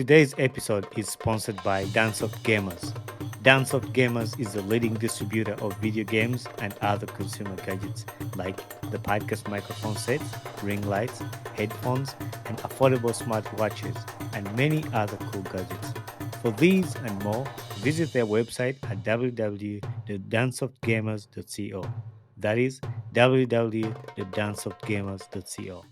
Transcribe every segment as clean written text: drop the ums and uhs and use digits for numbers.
Today's episode is sponsored by Dancesoft Gamers. Dancesoft Gamers is the leading distributor of video games and other consumer gadgets like the podcast microphone sets, ring lights, headphones, and affordable smartwatches, and many other cool gadgets. For these and more, visit their website at www.dancesoftgamers.co. That is www.dancesoftgamers.co.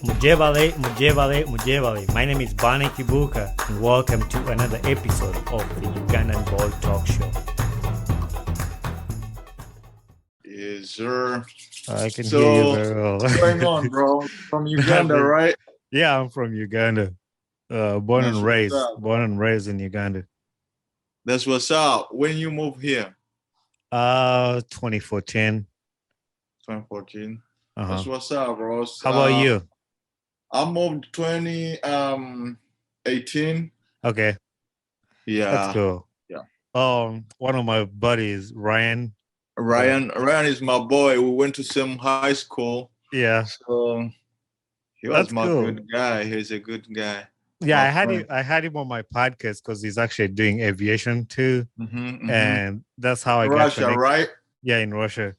Mujevale, Mujevale, Mujevale. My name is Bani Kibuka, and welcome to another episode of the Ugandan Ball Talk Show. Yes, sir. I can hear you very well. What's going on, bro? From Uganda, right? Yeah, I'm from Uganda. Born and raised in Uganda. That's what's up. When you moved here? 2014. 2014. Uh-huh. That's what's up, bro. How about you? I moved 2018. Okay. Yeah. That's cool. Yeah. One of my buddies, Ryan. Ryan is my boy. We went to same high school. Yeah. So he was That's my cool. good guy. He's a good guy. Yeah, I had him on my podcast because he's actually doing aviation too. And that's how I got Russia, connected. right? Yeah, in Russia.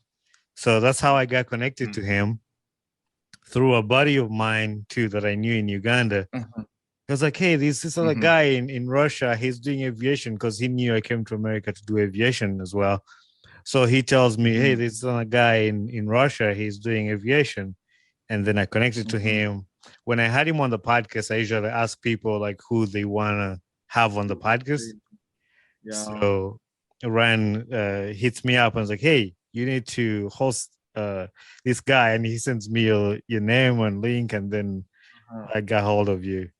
So that's how I got connected to him through a buddy of mine too that I knew in Uganda. I was like, hey, this other guy in Russia, he's doing aviation because he knew I came to America to do aviation as well. So he tells me, hey, this other guy in Russia, he's doing aviation. And then I connected to him. When I had him on the podcast, I usually ask people like who they want to have on the podcast. Yeah. So Ryan hits me up and was like, hey, you need to host this guy. And he sends me your name and link. And then I got hold of you.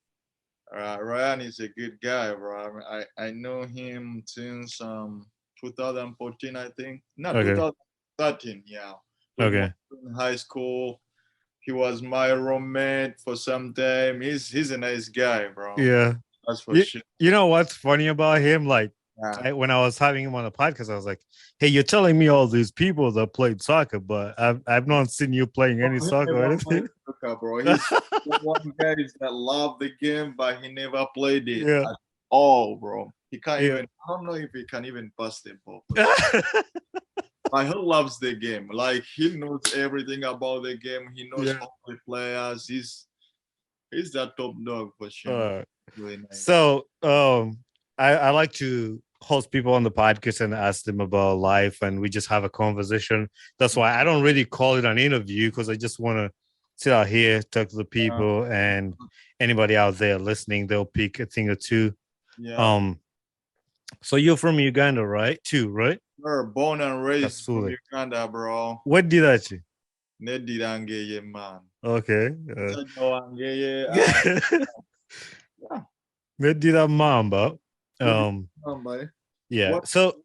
Ryan is a good guy, bro. I know him since 2014, I think. No, 2013, yeah. Okay. In high school. He was my roommate for some time. He's a nice guy, bro. Yeah. That's for sure. You know what's funny about him? Like, when I was having him on the podcast, I was like, hey, you're telling me all these people that played soccer, but I've not seen you playing any soccer or anything. Soccer, bro. He's one guy that love the game, but he never played it at all, bro. He can't even, I don't know if he can even pass the ball. But he loves the game. Like, he knows everything about the game. He knows all the players. He's that top dog for sure. Really nice. So I like to host people on the podcast and ask them about life, and we just have a conversation. That's why I don't really call it an interview, because I just want to sit out here, talk to the people, and anybody out there listening, they'll pick a thing or two. Yeah. So you're from Uganda, right? Right? We're born and raised from Uganda, bro. What did that you? Nedidangeye, man. Okay. Yeah. Mamba. Yeah. What, so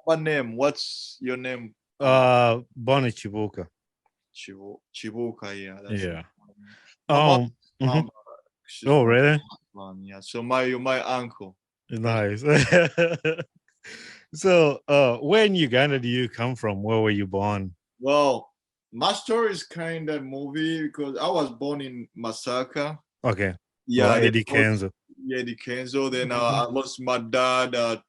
what name? What's your name? Bonnie Chibuka. Chibuka, yeah. That's oh, really? Yeah. So you're my uncle. Nice. So, where in Uganda do you come from? Where were you born? Well, my story is kind of movie because I was born in Masaka. Okay. Yeah. Eddie Kenzo. Yeah, Eddie Kenzo. Then I lost my dad. I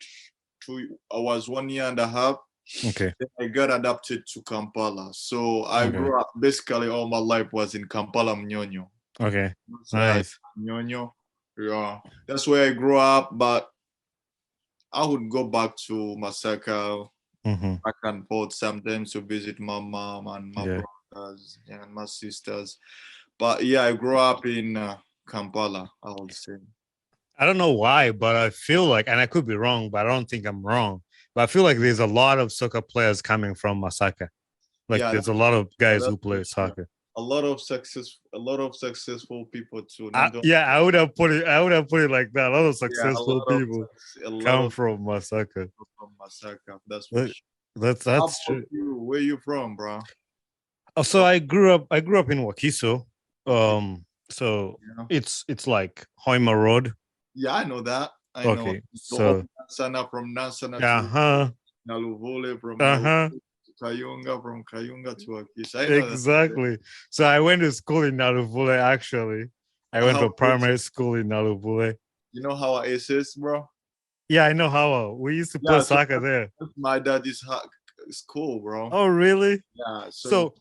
was 1 year and a half. Okay. Then I got adopted to Kampala. So I grew up, basically all my life was in Kampala, Mnyonyo. Okay. Nice. Mnyonyo. Yeah. That's where I grew up, but I would go back to Masaka back and forth sometimes to visit my mom and my brothers and my sisters. But yeah, I grew up in Kampala, I would say. I don't know why, but I feel like, and I could be wrong, but I don't think I'm wrong, but I feel like there's a lot of soccer players coming from Masaka. Like there's a lot of guys who play soccer. A lot of successful people too. I would have put it like that. A lot of successful people come from Masaka. That's for sure. That's true. Where you from, bro? So I grew up in Wakiso. So it's like Hoima Road. Yeah, I know that. I know. So Nansana from Nansana. Naluvule, from Uh-huh. Naluvule to Kayunga, from Kayunga to Akisha. I know that. Exactly. So I went to school in Naluvule, actually. I went to primary school in Naluvule. You know how SS, bro? Yeah, I know how. We used to play soccer there. My daddy's school, bro. Oh, really? Yeah. So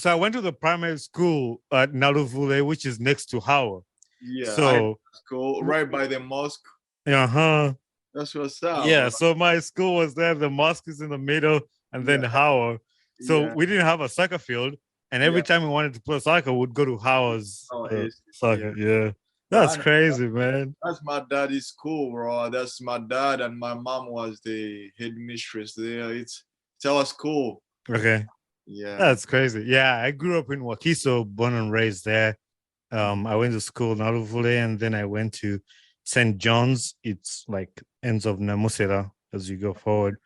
I went to the primary school at Naluvule, which is next to Howard. Yeah. So school right by the mosque. Uh-huh. That's what's up. Yeah. Bro. So my school was there. The mosque is in the middle, and then Howard. So we didn't have a soccer field, and every time we wanted to play soccer, we'd go to Howard's soccer. Yeah. That's crazy, man. That's my daddy's school, bro. That's my dad, and my mom was the headmistress there. It's our school. Okay. Yeah. That's crazy. Yeah, I grew up in Wakiso, born and raised there. I went to school in Aluvule, and then I went to St. John's. It's like ends of Namusera as you go forward.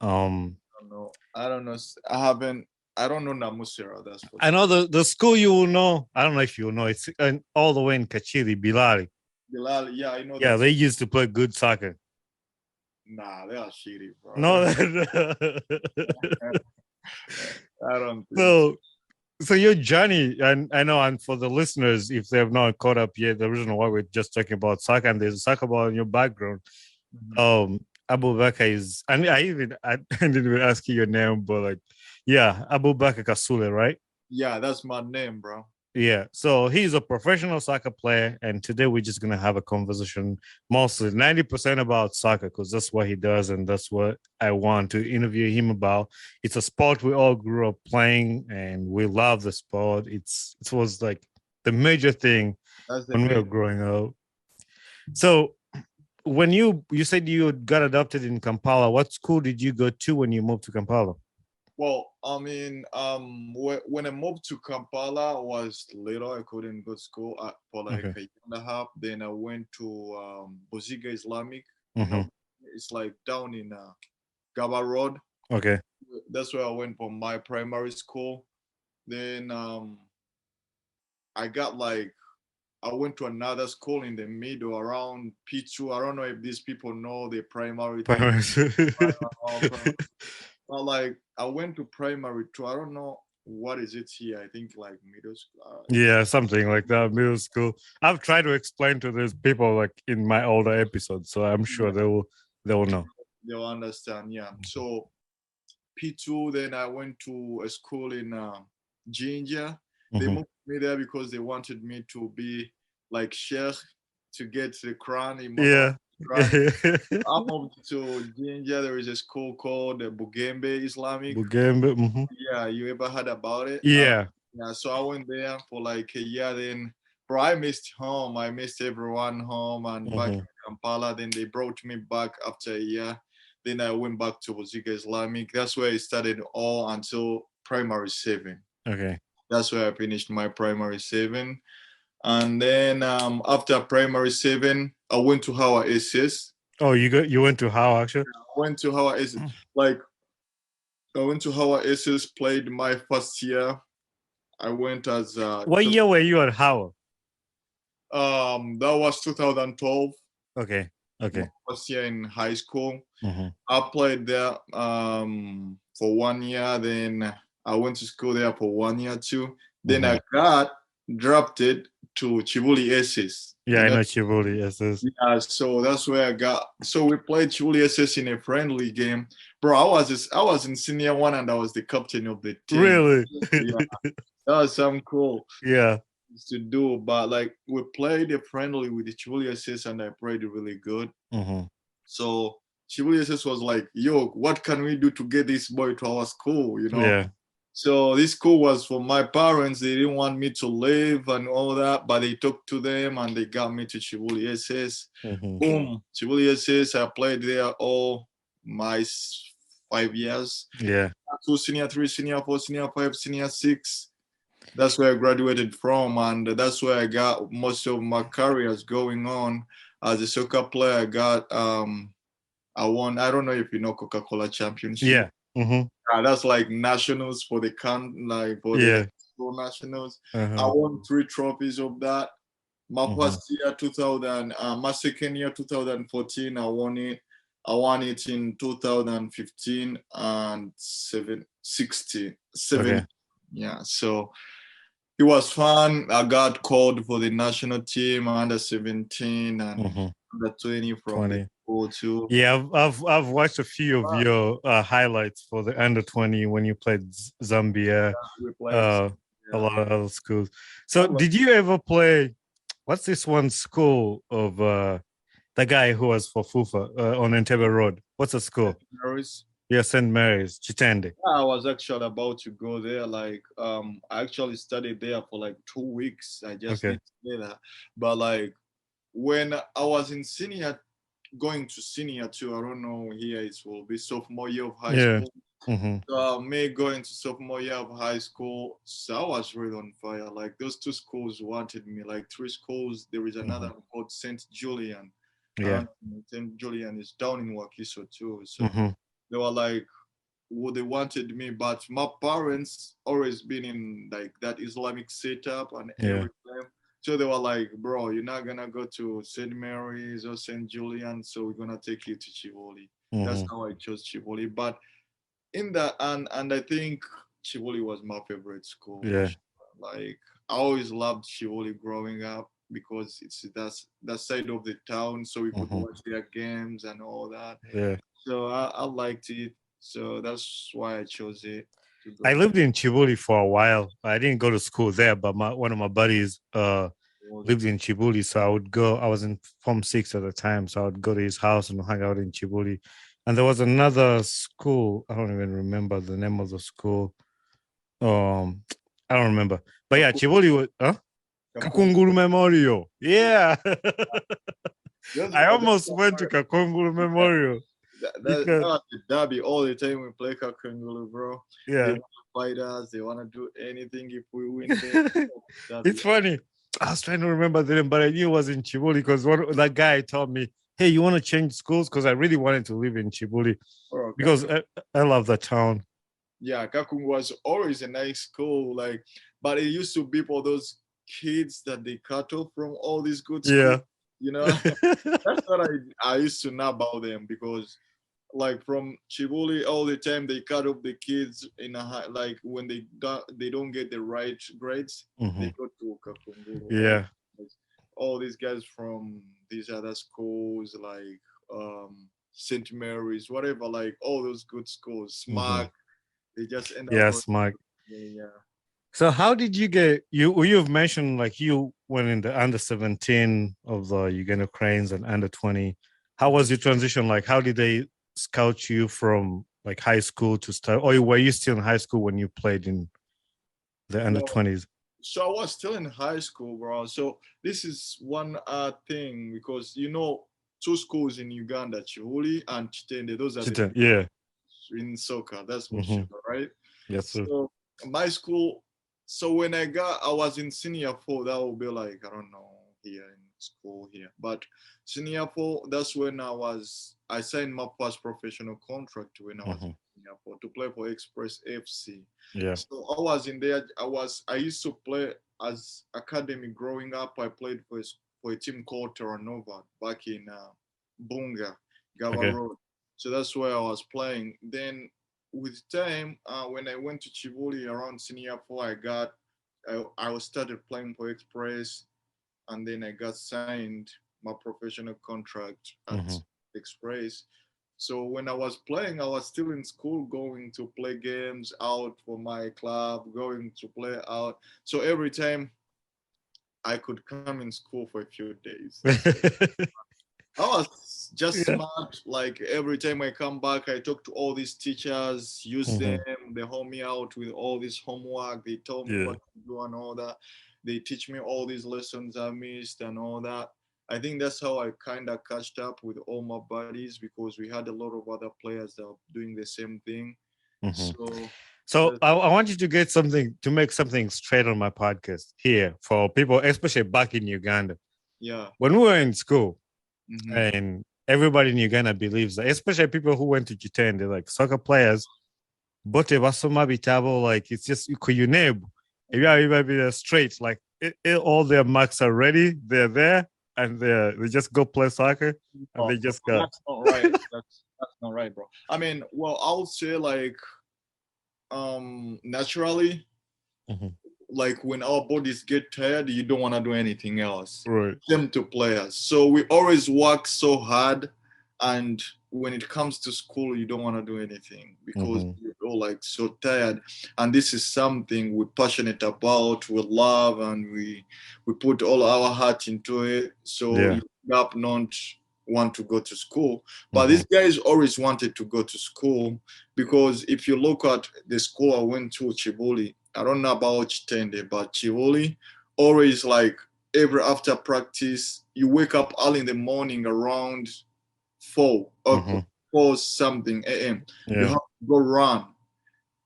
I don't know. I don't know Namusera. That's what I know the school you will know. I don't know if you will know. It's all the way in Kachiri, Bilali. Bilali, yeah, I know. Yeah, they used to play good soccer. Nah, they are shitty, bro. No, I don't think so your journey, and I know, and for the listeners, if they have not caught up yet, the reason why we're just talking about soccer, and there's a soccer ball in your background. Abubakar is, and I didn't even ask you your name, but like, yeah, Abubakar Kasule, right? Yeah, that's my name, bro. Yeah, so he's a professional soccer player, and today we're just gonna have a conversation, mostly 90% about soccer, because that's what he does, and that's what I want to interview him about. It's a sport we all grew up playing, and we love the sport. It was like the major thing when we were growing up. So when you said you got adopted in Kampala, what school did you go to when you moved to Kampala? Well, I mean, when I moved to Kampala, I was little. I couldn't go to school for like a year and a half. Then I went to Buziga Islamic. You know, it's like down in Gaba Road. Okay. That's where I went for my primary school. Then I went to another school in the middle around P2. I don't know if these people know the primary. But like I went to primary 2. I don't know what is it here. I think like middle school. Yeah, something like that, middle school. I've tried to explain to these people like in my older episodes, so I'm sure they will know. They'll understand, yeah. So P2, then I went to a school in Jinja. They moved me there because they wanted me to be like sheikh to get the crown. I moved to Jinja. There is a school called Bugembe Islamic. Bugembe. Yeah, you ever heard about it? Yeah. Yeah, so I went there for like a year. Then, bro, I missed home. I missed everyone home and back in Kampala. Then they brought me back after a year. Then I went back to Buziga Islamic. That's where I started all until primary 7. Okay. That's where I finished my primary 7. And then after primary 7, I went to Howard SS. Oh, you went to Howard actually? I went to Howard SS. Like I went to Howard SS, played my first year. I went as what year were you at Howard? That was 2012. Okay. First year in high school. I played there for 1 year. Then I went to school there for 1 year too. Then I got drafted to Kibuli S.S. Yeah, I know Kibuli S.S. Yeah, so that's where I got. So we played Kibuli S.S. in a friendly game, bro. I was in senior 1 and I was the captain of the team. Really? Yeah, that was something cool. Yeah. To do, but like we played a friendly with the Kibuli S.S. and I played really good. So Kibuli S.S. was like, "Yo, what can we do to get this boy to our school?" You know. Yeah. So this school was for my parents. They didn't want me to leave and all that, but they talked to them and they got me to Kibuli S.S. Boom, Kibuli S.S. I played there all my 5 years. Yeah. 2, senior 3, senior 4, senior 5, senior 6. That's where I graduated from, and that's where I got most of my careers going on. As a soccer player, I got I won. I don't know if you know Coca-Cola Championship. Yeah. That's like nationals for the the school nationals. I won 3 trophies of that. My first year, my second year, 2014, I won it. I won it in 2015 and 760. Okay. Yeah, so it was fun. I got called for the national team under 17 and under 20 from the school too. Yeah, I've watched a few of your highlights for the under 20 when you played Zambia. We played a lot of other schools. So did you ever play? What's this one school of the guy who was for FUFA on Entebbe Road? What's the school? St. Mary's. Yeah, St. Mary's, Chitende. Yeah, I was actually about to go there. Like, I actually studied there for like 2 weeks. I just didn't say that. But like, when I was in going to senior too, I don't know, here it will be sophomore year of high school. So me going to sophomore year of high school, so I was really on fire. Like those two schools wanted me, like 3 schools. There is another one called St. Julian. Yeah. St. Julian is down in Wakiso too. So they were like, well, they wanted me, but my parents always been in like that Islamic setup and everything. So they were like, bro, you're not gonna go to St. Mary's or St. Julian, so we're gonna take you to Chivoli. That's how I chose Chivoli. But in that, and I think Chivoli was my favorite school. Yeah. Like I always loved Chivoli growing up because it's that side of the town, so we could watch their games and all that. Yeah. So I liked it. So that's why I chose it. I lived in Chibuli for a while. I didn't go to school there, but one of my buddies lived in Chibuli. So I would go. I was in Form 6 at the time. So I would go to his house and hang out in Chibuli. And there was another school. I don't even remember the name of the school. I don't remember. But yeah, Chibuli was... Kakunguru Memorial. Yeah. I almost went to Kakunguru Memorial. That was the derby all the time we play Kakunguru, bro. Yeah. They want to fight us. They want to do anything if we win. It's funny. I was trying to remember the name, but I knew it was in Chibuli because that guy told me, hey, you want to change schools? Because I really wanted to live in Chibuli because I love the town. Yeah, Kakungu was always a nice school, like, but it used to be for those kids that they cut off from all these good schools. Yeah. You know, that's what I used to know about them, because like from Chibuli all the time they cut off the kids in a high, like when they don't get the right grades, they go to Kakungu. Yeah. All these guys from these other schools like St. Mary's, whatever, like all those good schools, SMAC, they just end up. Yeah, SMAC. Yeah. So how did you get you've mentioned like you went in the under 17 of the Uganda Cranes and under 20. How was your transition? Like how did they scout you from like high school to start, or were you still in high school when you played in the under 20s? So I was still in high school, bro. So this is one thing, because you know 2 schools in Uganda, Chivuli and Chitende. Those are the in soccer. That's for sure, right? Yes, sir. So my school. So when I was in senior 4, that would be like, I don't know, here in school here. But senior 4, that's when I signed my first professional contract when I was in senior 4 to play for Express FC. Yeah. So I was in there. I used to play as academy growing up. I played for a team called Terranova back in Bunga, Gava Road. So that's where I was playing. Then with time, when I went to Chivuli around senior 4, I started playing for Express, and then I got signed my professional contract at Express. So when I was playing, I was still in school, going to play games out for my club, going to play out. So every time I could come in school for a few days. I was just smart. Like every time I come back, I talk to all these teachers, use them. They help me out with all this homework. They tell me what to do and all that. They teach me all these lessons I missed and all that. I think that's how I kind of catched up with all my buddies, because we had a lot of other players that are doing the same thing. So I want you to make something straight on my podcast here for people, especially back in Uganda. Yeah. When we were in school, and everybody in Uganda believes that, especially people who went to Chitende, they're like soccer players, but like it's just you might be straight, like all their marks are ready, they're there, and they just go play soccer, and they just go. That's not right. That's not right, bro. I mean, well, I would say like naturally, like when our bodies get tired, you don't want to do anything else. Right. Same to players. So we always work so hard, and when it comes to school, you don't want to do anything because you're all like so tired. And this is something we're passionate about, we love, and we put all our heart into it. So you end up not want to go to school. But these guys always wanted to go to school because if you look at the school I went to, Kibuli, I don't know about Chitende, but Kibuli, always like every after practice, you wake up early in the morning around 4 or 4 something a.m. You have to go run.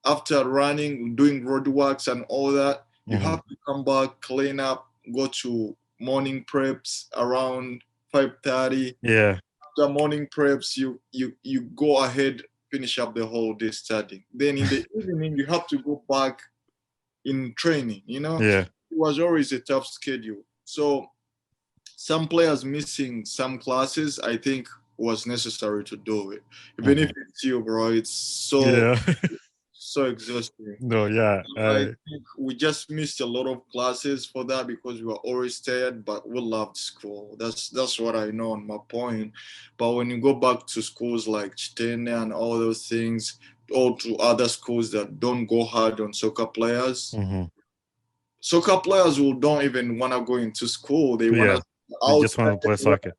After running, doing roadworks and all that, you have to come back, clean up, go to morning preps around 5:30. Yeah. After morning preps, you go ahead, finish up the whole day studying. Then in the evening, you have to go back in training, you know? Yeah. It was always a tough schedule. So some players missing some classes, I think was necessary to do it. Even if it's you, bro, it's so exhausting. No, yeah. I think we just missed a lot of classes for that because we were always tired, but we loved school. That's what I know on my point. But when you go back to schools like Chitene and all those things, or to other schools that don't go hard on soccer players, soccer players who don't even want to go into school. They want to just want to play soccer.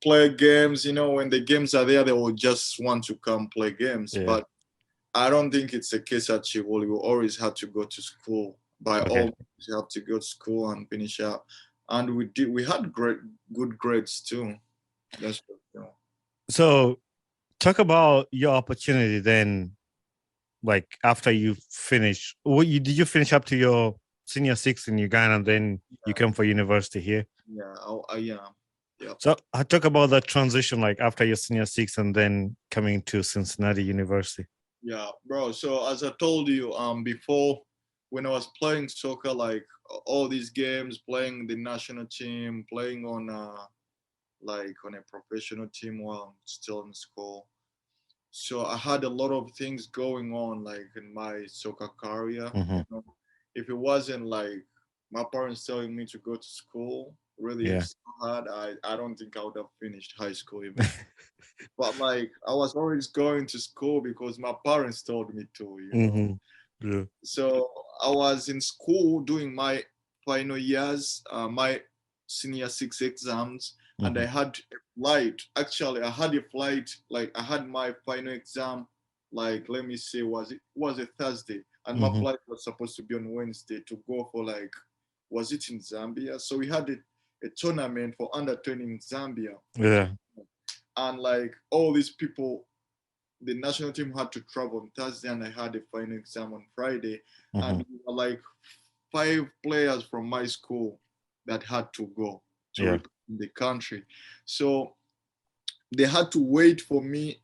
Play games, you know, when the games are there, they will just want to come play games. But I don't think it's the case at Chivoli. We always had to go to school. By all means, you have to go to school and finish up. And we had good grades too. That's what, you know. So talk about your opportunity then, like after you finish. Did you finish up to your senior 6 in Uganda and then you come for university here? Yeah. Yep. So I talk about that transition, like after your senior 6 and then coming to Cincinnati University. Yeah, bro. So as I told you, before, when I was playing soccer, like all these games, playing the national team, playing on on a professional team while I'm still in school. So I had a lot of things going on, like in my soccer career. You know? If it wasn't like my parents telling me to go to school really hard, I don't think I would have finished high school even. But like I was always going to school because my parents told me to, you know. Yeah. So I was in school doing my final years, my senior 6 exams, and I had a flight. Actually, I had a flight, like I had my final exam, like let me say, was a Thursday, and my flight was supposed to be on Wednesday to go for like, was it in Zambia? So we had a tournament for under 20 in Zambia. Yeah. And like all these people, the national team had to travel on Thursday, and I had a final exam on Friday. And we were like 5 players from my school that had to go to represent the country. So they had to wait for me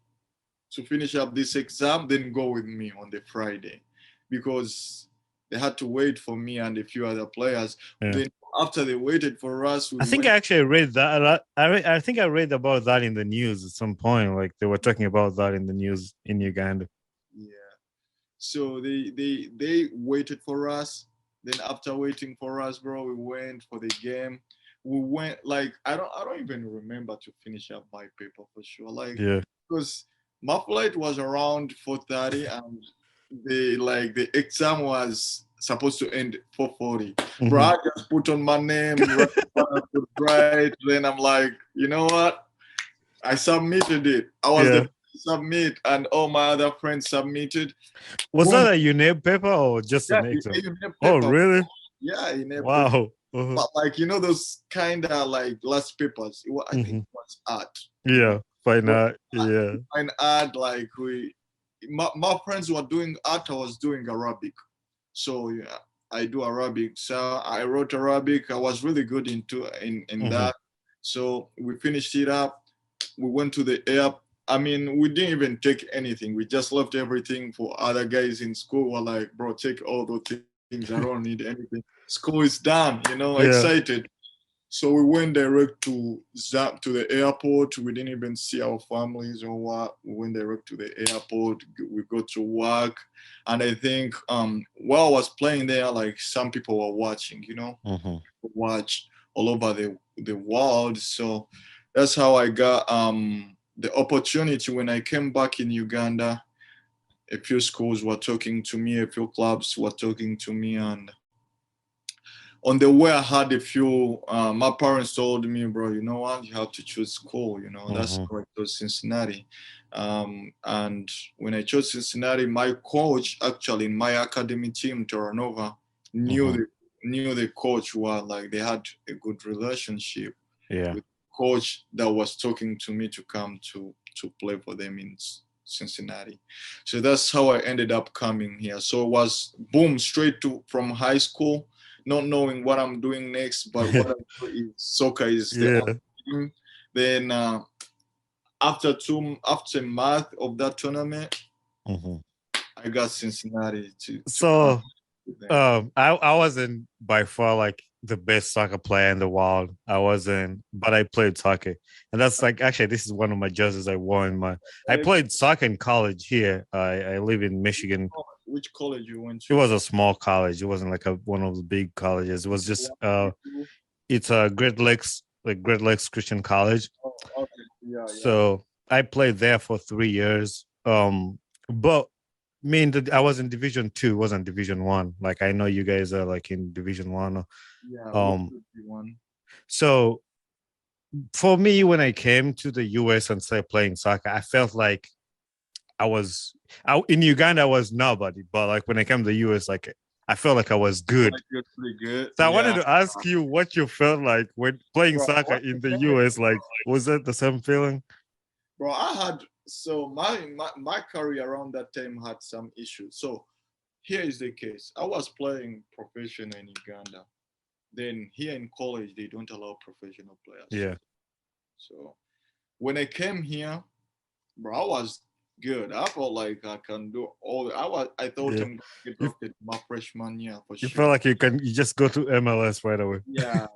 to finish up this exam, then go with me on the Friday, because they had to wait for me and a few other players. Then after they waited for us, I think I actually read that. I think I read about that in the news at some point. Like they were talking about that in the news in Uganda. Yeah. So they waited for us. Then after waiting for us, bro, we went for the game. We went like I don't even remember to finish up my paper for sure. Like because my flight was around 4:30 and the exam was supposed to end 4:40. Bro, I just put on my name, right. Then I'm like, you know what? I submitted it. I was the submit, and all my other friends submitted. Was that a UNEB paper or just an exam? Oh, really? Yeah, UNEB. Wow. But like those kind of like last papers, I think it was art. Yeah, fine art. Yeah, fine art. Like my friends were doing art. I was doing Arabic. So yeah, I do Arabic. So I wrote Arabic. I was really good in that. So we finished it up. We went to the air. I mean, we didn't even take anything. We just left everything for other guys in school. We're like, bro, take all those things. I don't need anything. School is done, excited. So we went direct to the airport. We didn't even see our families or what. We went direct to the airport. We go to work, and I think while I was playing there, like some people were watching, watch all over the world. So that's how I got the opportunity when I came back in Uganda. A few schools were talking to me, a few clubs were talking to me, and on the way I had a few, my parents told me, bro, you know what, you have to choose school, that's how I chose Cincinnati. And when I chose Cincinnati, my coach actually in my academy team, Terranova, knew the coach well, like they had a good relationship with the coach that was talking to me to come to play for them in Cincinnati. So that's how I ended up coming here. So it was boom, straight from high school, not knowing what I'm doing next, but what I do is soccer is the only thing. Then after a month of that tournament, I got Cincinnati to so I wasn't by far like the best soccer player in the world. I wasn't, but I played soccer. And that's like, actually, this is one of my jerseys I wore I played soccer in college here. I live in Michigan. Which college you went to? It was a small college. It wasn't like one of the big colleges. It was just, it's a Great Lakes Christian College. Oh, okay. Yeah. So I played there for 3 years. But I was in Division 2, wasn't Division 1. Like I know you guys are like in Division 1. So for me, when I came to the US and started playing soccer, I felt like in Uganda I was nobody, but like when I came to the US, like I felt like I was good. Like you're pretty good. So I wanted to ask you what you felt like when playing soccer in the US. Like, was that the same feeling? Bro, my career around that time had some issues. So here is the case. I was playing professional in Uganda. Then here in college, they don't allow professional players. Yeah. So when I came here, bro, I was good. I felt like I can do all. I thought I'm going to get drafted my freshman year for sure. You felt like you just go to MLS right away. Yeah.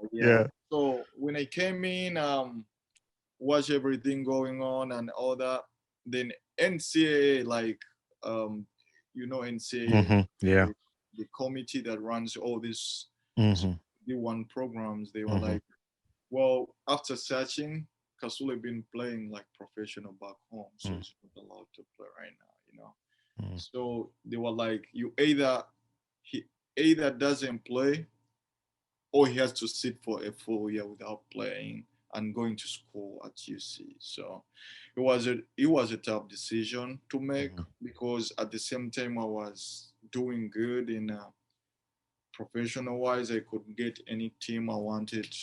So when I came in, watch everything going on and all that. Then NCAA, like NCAA, the committee that runs all these D1 programs, they were like, well, after searching, Kasule been playing like professional back home, so he's not allowed to play right now, So they were like, he either doesn't play or he has to sit for a full year without playing and going to school at UC. So it was a tough decision to make because at the same time I was doing good in professional wise. I could get any team I wanted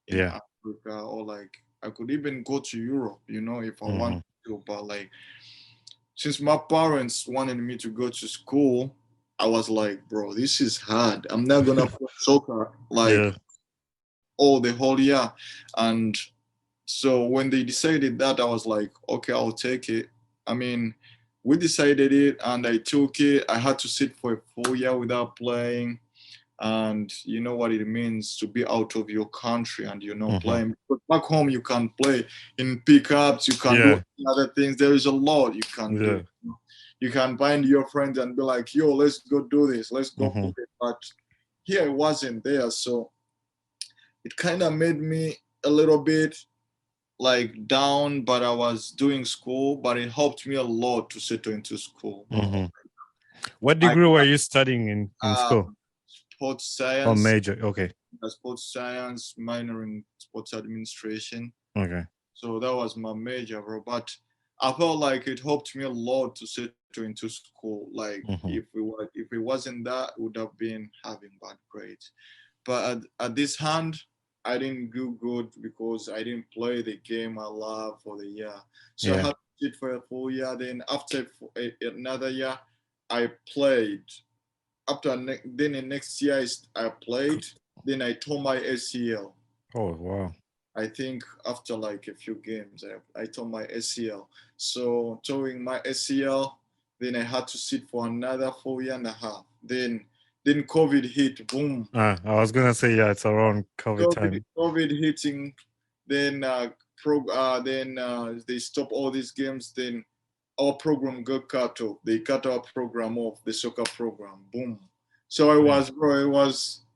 in Africa, or like I could even go to Europe, if I wanted to. But like since my parents wanted me to go to school, I was like, bro, this is hard. I'm not gonna play soccer like all the whole year. And so when they decided that, I was like, okay, I'll take it. I mean, we decided it and I took it. I had to sit for a full year without playing. And you know what it means to be out of your country and you're not playing. But back home, you can play in pickups, you can do other things. There is a lot you can do. You can find your friends and be like, yo, let's go do this. Let's go play. But here it wasn't there. So it kind of made me a little bit like down, but I was doing school, but it helped me a lot to settle into school. What degree were you studying in school? Sports science. Oh, major. Okay. Sports science, minor in sports administration. Okay. So that was my major, bro. But I felt like it helped me a lot to settle into school. Like if it wasn't that, it would have been having bad grades. But at this hand, I didn't do good because I didn't play the game I love for the year. So I had to sit for a full year. Then after another year, I played. Then the next year I played. Then I tore my ACL. Oh wow! I think after like a few games, I tore my ACL. So tearing my ACL, then I had to sit for another 4.5 years. Then Then COVID hit, boom. I was gonna say, yeah, it's around COVID time. COVID hitting, then they stop all these games. Then our program got cut off. They cut our program off, the soccer program. Boom. So it was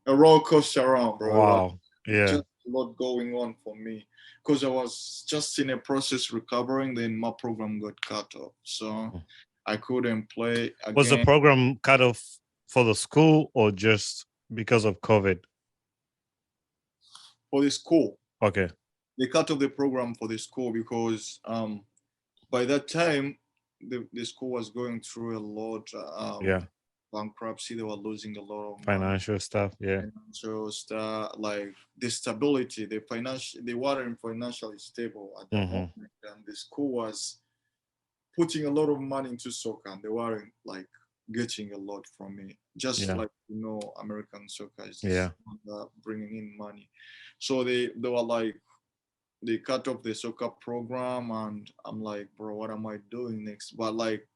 a roller coaster around, bro. Wow. Yeah. Just a lot going on for me because I was just in a process recovering. Then my program got cut off, so I couldn't play again. Was the program cut off for the school or just because of COVID? For the school. Okay. They cut off the program for the school because by that time the school was going through a lot bankruptcy. They were losing a lot of financial stuff. Yeah. Financial stuff, like the stability, they weren't financially stable at the moment, and the school was putting a lot of money into soccer, and they weren't like getting a lot from it. Just like American soccer is bringing in money. So they were like, they cut off the soccer program, and I'm like, bro, what am I doing next? But like,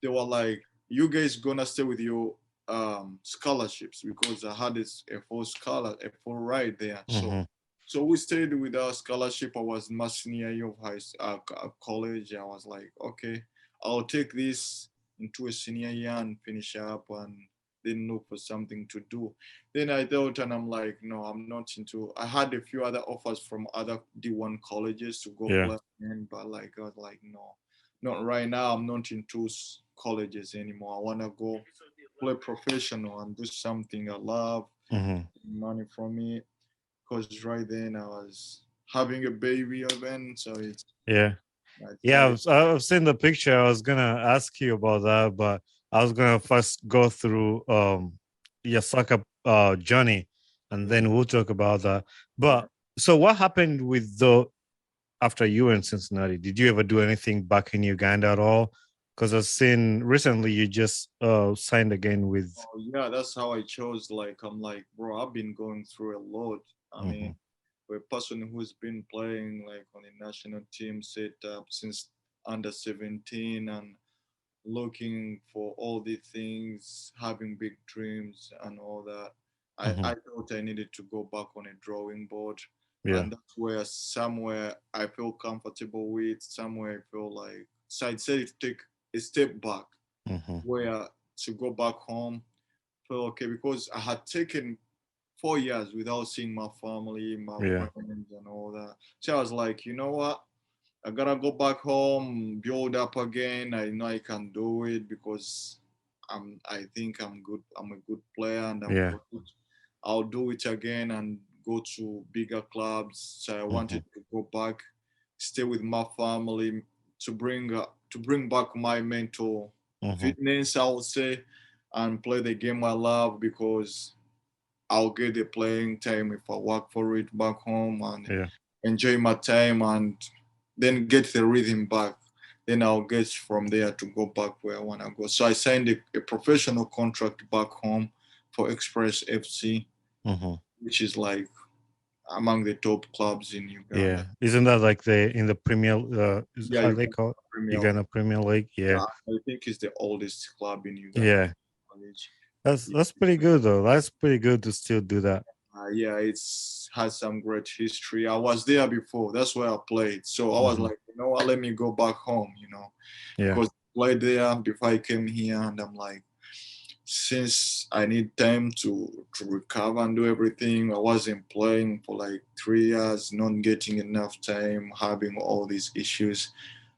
they were like, you guys gonna stay with your scholarships, because I had a full ride there. So we stayed with our scholarship. I was my senior year of college. I was like, okay, I'll take this into a senior year and finish up, and then look for something to do. Then I thought, and I'm like, no, I'm not into. I had a few other offers from other D1 colleges to go play, but like, I was like, no, not right now. I'm not into colleges anymore. I want to go play professional and do something I love, money from it. Because right then I was having a baby again, so it's I've seen the picture. I was gonna ask you about that, but I was gonna first go through your soccer journey, and then we'll talk about that. But so what happened with after you were in Cincinnati? Did you ever do anything back in Uganda at all? Because I've seen recently you just signed again with. Oh, yeah, that's how I chose. Like, I'm like, bro, I've been going through a lot. I mean, for a person who's been playing like on a national team set up since under 17 and looking for all the things, having big dreams and all that, I thought I needed to go back on a drawing board. And that's where somewhere I feel comfortable with, somewhere I feel like, so I decided to take a step back, where to go back home, feel okay, because I had taken 4 years without seeing my family, my friends, and all that. So I was like, you know what? I gotta go back home, build up again. I know I can do it because I think I'm good. I'm a good player, and I'm good. I'll do it again and go to bigger clubs. So I wanted to go back, stay with my family, to bring back my mental fitness, I would say, and play the game I love, because I'll get the playing time if I work for it back home and enjoy my time, and then get the rhythm back. Then I'll get from there to go back where I want to go. So I signed a professional contract back home for Express FC, which is like among the top clubs in Uganda. Yeah, isn't that like in the Premier? How they call it? Uganda Premier League. Yeah, I think it's the oldest club in Uganda. Yeah, that's pretty good though. That's pretty good to still do that. It's has some great history. I was there before. That's where I played. So I was like, you know what? Let me go back home. Because I played there before I came here, and I'm like, since I need time to recover and do everything, I wasn't playing for like 3 years, not getting enough time, having all these issues.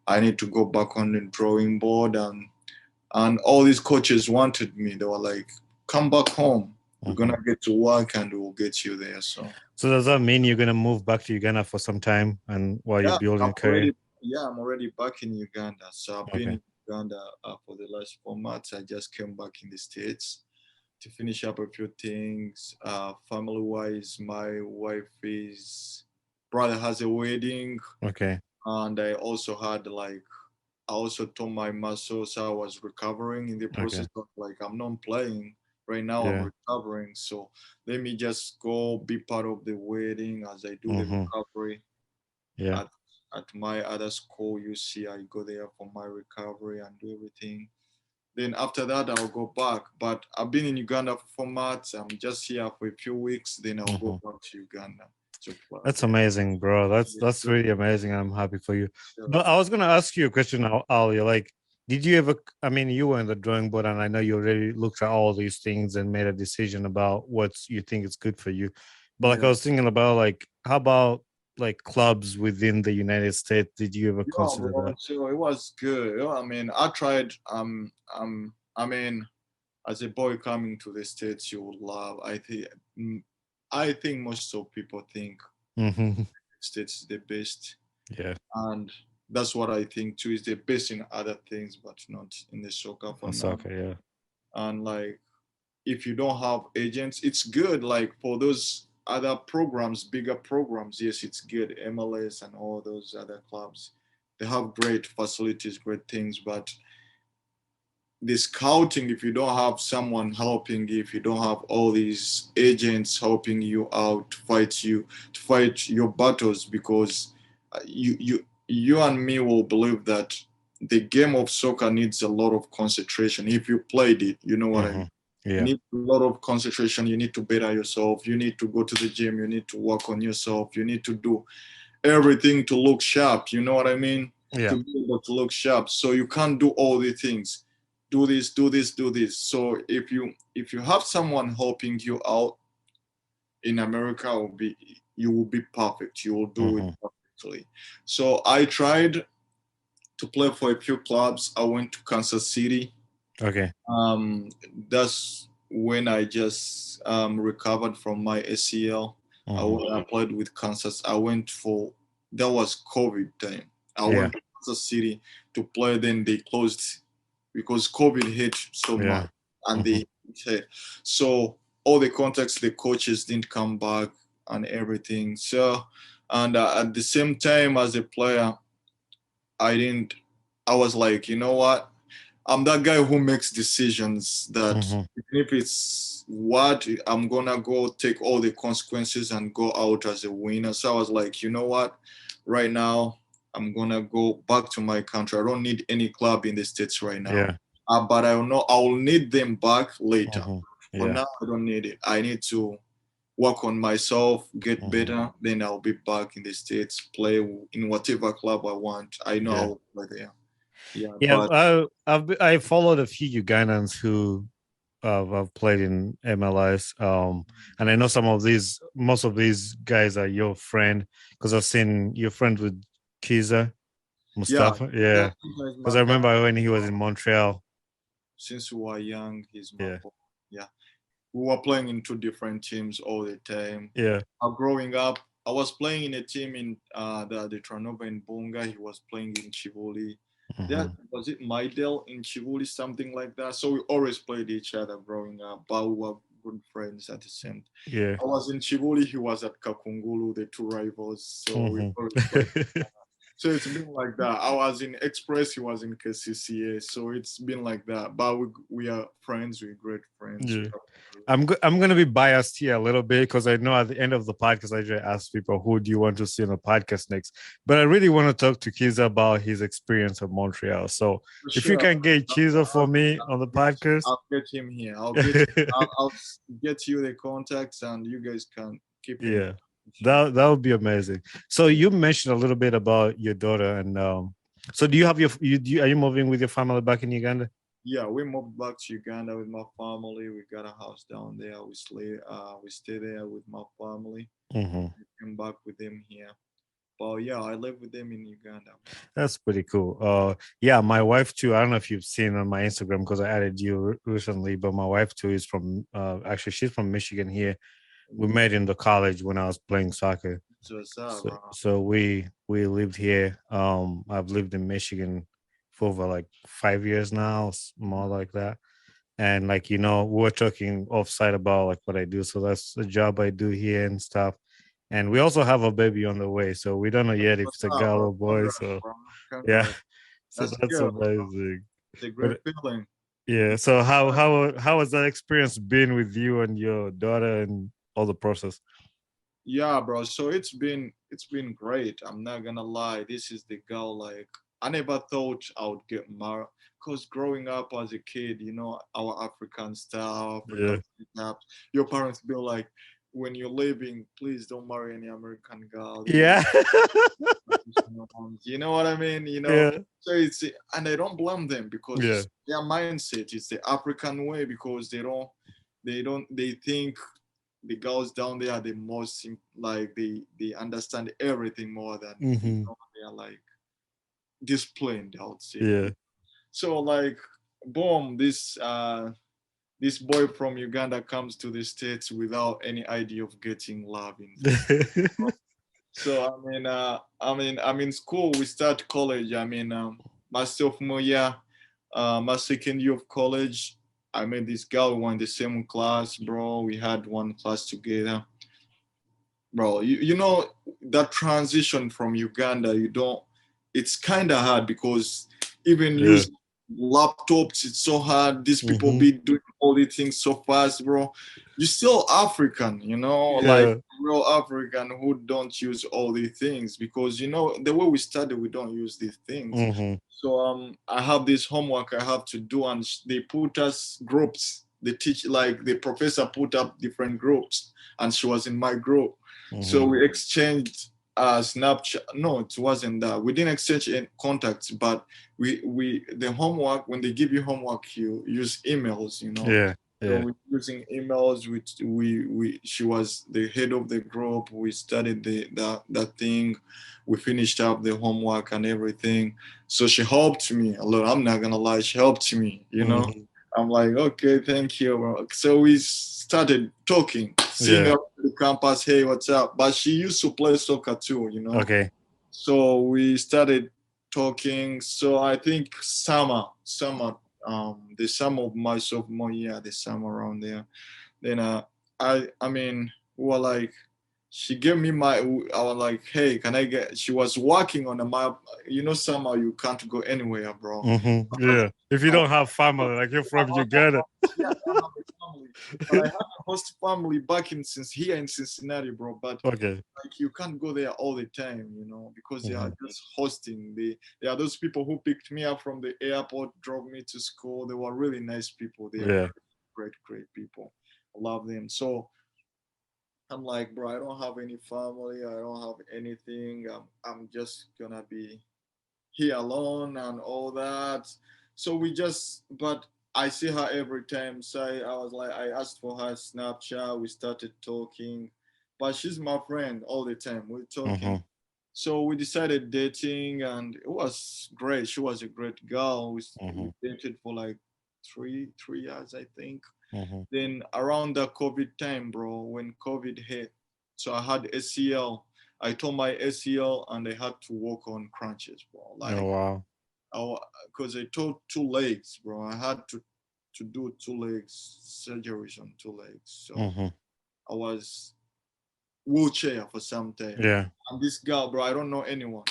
I need to go back on the drawing board, and all these coaches wanted me. They were like, come back home. We're gonna get to work and we'll get you there. So does that mean you're gonna move back to Uganda for some time and while you're building a career? I'm already back in Uganda. So I've been in Uganda for the last 4 months. I just came back in the States to finish up a few things. Family wise, my wife's brother has a wedding. And I also had I also tore my muscle, so I was recovering in the process of like, I'm not playing right now, I'm recovering. So let me just go be part of the wedding as I do the recovery. At my other school, you see, I go there for my recovery and do everything. Then after that, I'll go back. But I've been in Uganda for 4 months. I'm just here for a few weeks. Then I'll go back to Uganda to play. That's amazing, bro. That's really amazing. I'm happy for you. But I was gonna ask you a question, Al. You're like, did you ever? I mean, you were in the drawing board, and I know you already looked at all these things and made a decision about what you think is good for you. But like, I was thinking about like, how about like clubs within the United States? Did you ever consider Bro, that? so it was good. I mean, I tried. I mean, as a boy coming to the States, you would love. I think most of people think States is the best. Yeah. And that's what I think too, is the best in other things, but not in the soccer for now. Soccer, yeah. And like, if you don't have agents, it's good. Like for those other programs, bigger programs, yes, it's good. MLS and all those other clubs, they have great facilities, great things, but the scouting, if you don't have someone helping, if you don't have all these agents helping you out to fight your battles, because you and me will believe that the game of soccer needs a lot of concentration. If you played it, you know what I mean. Yeah. You need a lot of concentration. You need to better yourself. You need to go to the gym. You need to work on yourself. You need to do everything to look sharp. You know what I mean? Yeah. To be able to look sharp. So you can't do all the things. Do this, do this, do this. So if you have someone helping you out in America, you will be perfect. You will do it perfectly. So I tried to play for a few clubs. I went to Kansas City. Okay. That's when I just recovered from my ACL. I played with Kansas. That was COVID time. I went to Kansas City to play. Then they closed because COVID hit so much, and they hit. So all the contacts, the coaches didn't come back and everything. So, and at the same time as a player, I was like, you know what? I'm that guy who makes decisions that if it's what, I'm gonna go take all the consequences and go out as a winner. So I was like, you know what? Right now, I'm gonna go back to my country. I don't need any club in the States right now. Yeah. But I know I will need them back later. For Yeah. now, I don't need it. I need to work on myself, get better. Then I'll be back in the States, play in whatever club I want. I know I'll play there. Yeah, but I followed a few Ugandans who have played in MLS, and I know most of these guys are your friend because I've seen your friend with Kiza Mustafa. Yeah, because I remember when he was in Montreal. Since we were young, he's my boy. Yeah, we were playing in two different teams all the time. Yeah, growing up, I was playing in a team in the Tranova in Bunga. He was playing in Kibuli. Yeah, was it Maidel in Kibuli, something like that? So we always played each other growing up, but we were good friends at the same time. Yeah, I was in Kibuli, he was at Kakungulu, the two rivals. So we always played. So it's been like that. I was in Express, he was in KCCA. So it's been like that. But we are friends, we're great friends. Yeah. I'm going to be biased here a little bit because I know at the end of the podcast, I usually ask people, who do you want to see on the podcast next? But I really want to talk to Kiza about his experience at Montreal. So if you can get Kiza for me on the podcast. I'll get him here. I'll get you the contacts and you guys can keep him. Yeah. That would be amazing. So you mentioned a little bit about your daughter, and so do you have are you moving with your family back in Uganda? Yeah, we moved back to Uganda with my family. We got a house down there. We stay there with my family. We came back with them here. But yeah, I live with them in Uganda. That's pretty cool. Yeah, my wife too. I don't know if you've seen on my Instagram because I added you recently, but my wife too is from actually she's from Michigan here. We met in the college when I was playing soccer. So we lived here. I've lived in Michigan for over like 5 years now, more like that. And like, we were talking offsite about like what I do. So that's the job I do here and stuff. And we also have a baby on the way. So we don't know yet if it's a girl or boy. So yeah. So that's amazing. It's a great feeling. Yeah. So how has that experience been with you and your daughter and all the process? Yeah, bro. So it's been great. I'm not gonna lie. This is the girl, like, I never thought I would get married because growing up as a kid, you know, our African stuff, Yeah. your parents be like, when you're leaving, please don't marry any American girl. Yeah. You know what I mean? You know, Yeah. so it's, and I don't blame them because Yeah. their mindset is the African way, because they think the girls down there are the most, like, they understand everything more than, you know, they are like disciplined, I would say. Yeah. So like, boom, this boy from Uganda comes to the States without any idea of getting love in. So I'm in school. We start college. My sophomore year, my second year of college. I met this girl. We were in the same class, bro. We had one class together, bro. You know that transition from Uganda. You don't. It's kind of hard because even Yeah. using laptops, it's so hard. These people be doing all these things so fast, bro. You're still African, you know, like Yeah. real African who don't use all these things, because you know the way we study, we don't use these things. So I have this homework I have to do, and they put us groups. They teach, like the professor put up different groups, and she was in my group. So we exchanged Snapchat. No, it wasn't that. We didn't exchange any contacts, but we the homework, when they give you homework, you use emails, you know. Yeah. So Yeah. we're using emails. Which we she was the head of the group. We studied that thing. We finished up the homework and everything. So she helped me a lot. I'm not gonna lie, she helped me. You know, I'm like, okay, thank you, bro. So we started talking, seeing her at the campus. Hey, what's up? But she used to play soccer too, you know. Okay. So we started talking. So I think the summer of my sophomore year, the summer around there. Then I mean, we were like, she gave me my. I was like, hey, can I get? She was working on a map. You know, somehow you can't go anywhere, bro. Yeah. If you don't have family, like you're from Uganda. Yeah, I have a family, but I have a host family back here in Cincinnati, bro. But Okay. like, you can't go there all the time, you know, because they are just hosting. They are those people who picked me up from the airport, drove me to school. They were really nice people. They are great people. I love them. So I'm like, bro, I don't have any family. I don't have anything. I'm just gonna be here alone and all that. So but I see her every time. So I was like, I asked for her Snapchat. We started talking, but she's my friend all the time. We're talking. So we decided dating, and it was great. She was a great girl. We dated for like three years, I think. Then around the COVID time, bro, when COVID hit, so I had ACL. I tore my ACL and I had to work on crunches, bro. Like, oh wow. Because I tore two legs, bro. I had to do two legs surgeries on two legs. So I was wheelchair for some time. Yeah. And this girl, bro, I don't know anyone.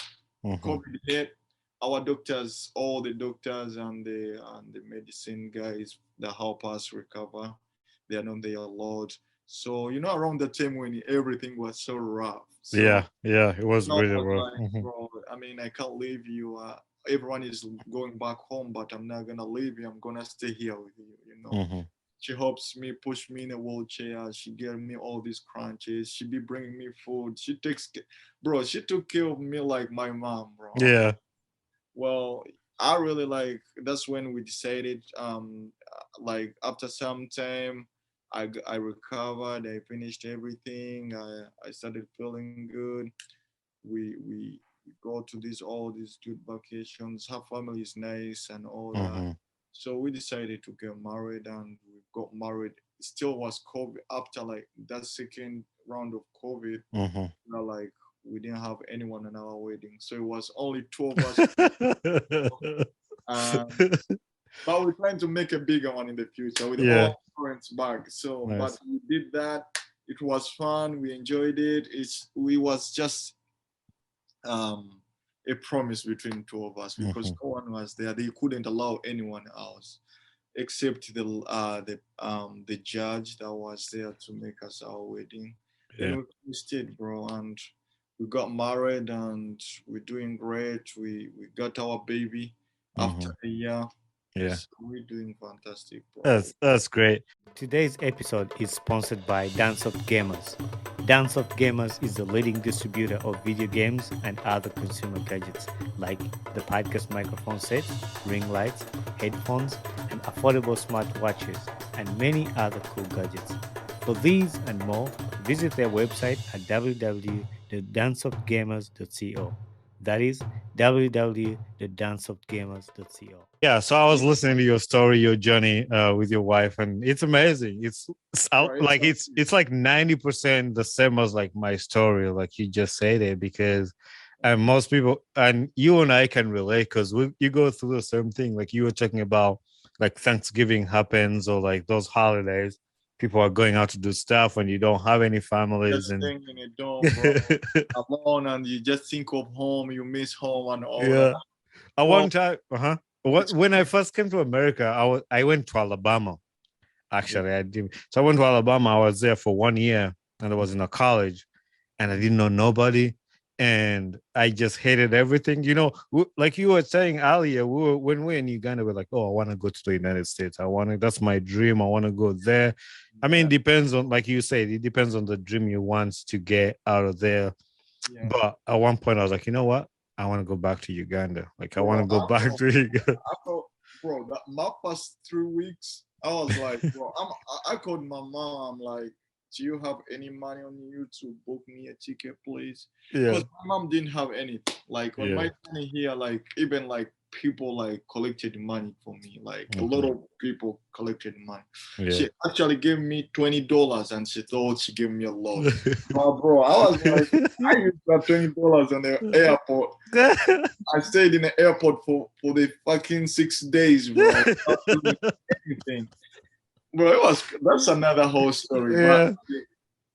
COVID hit. Our doctors, all the doctors and the medicine guys that help us recover, they are not there a lot. So you know, around the time when everything was so rough. So, yeah, it was really rough. like, bro, I mean, I can't leave you. Everyone is going back home, but I'm not gonna leave you. I'm gonna stay here with you. You know. She helps me, push me in a wheelchair. She gave me all these crunches. She be bringing me food. Bro, she took care of me like my mom, bro. Yeah. Well, I really like, that's when we decided, like after some time, I recovered, I finished everything. I started feeling good. We go to all these good vacations. Her family is nice and all that. So we decided to get married, and we got married. It still was COVID. After like that second round of COVID, you know, like, we didn't have anyone in our wedding, so it was only two of us. But we're trying to make a bigger one in the future with all parents back. So, nice. But we did that. It was fun. We enjoyed it. We was just a promise between two of us, because no one was there. They couldn't allow anyone else except the judge that was there to make us our wedding. Then we finished it, bro, and we got married, and we're doing great. We got our baby after a year. Yeah. So we're doing fantastic, bro. That's great. Today's episode is sponsored by Dancesoft Gamers. Dancesoft Gamers is the leading distributor of video games and other consumer gadgets like the podcast microphone sets, ring lights, headphones, and affordable smartwatches, and many other cool gadgets. For these and more, visit their website at www.dancesoftgamers.co. That is www.dancesoftgamers.co. Yeah, so I was listening to your story, your journey with your wife, and it's amazing. It's out, like it's like 90% the same as like my story, like you just said it, because and most people and you and I can relate because you go through the same thing. Like you were talking about, like Thanksgiving happens or like those holidays, people are going out to do stuff when you don't have any families Just and staying in a dorm, bro, alone, and you just think of home, you miss home and all yeah. that. At Well, one time, when I first came to America, I went to Alabama. Actually, I did. So I went to Alabama. I was there for 1 year, and I was in a college, and I didn't know nobody, and I just hated everything. You know, like you were saying earlier, when we were in Uganda, we're like, oh, I want to go to the United States. That's my dream. I want to go there. I mean, it depends on, like you said, it depends on the dream you want to get out of there. yeah. But at one point, I was like, you know what? I want to go back to Uganda. Like, I want to go back to Uganda. Bro, my first 3 weeks, I was like, bro, I called my mom. I'm like, do you have any money on you to book me a ticket, please? Yeah. Because my mom didn't have anything. Like on my journey here, like even like people like collected money for me. Like a lot of people collected money. Yeah. She actually gave me $20 and she thought she gave me a lot. Bro, I was like, I used that $20 on the airport. I stayed in the airport for the fucking 6 days, bro. Not doing anything. Bro, that's another whole story. Yeah. But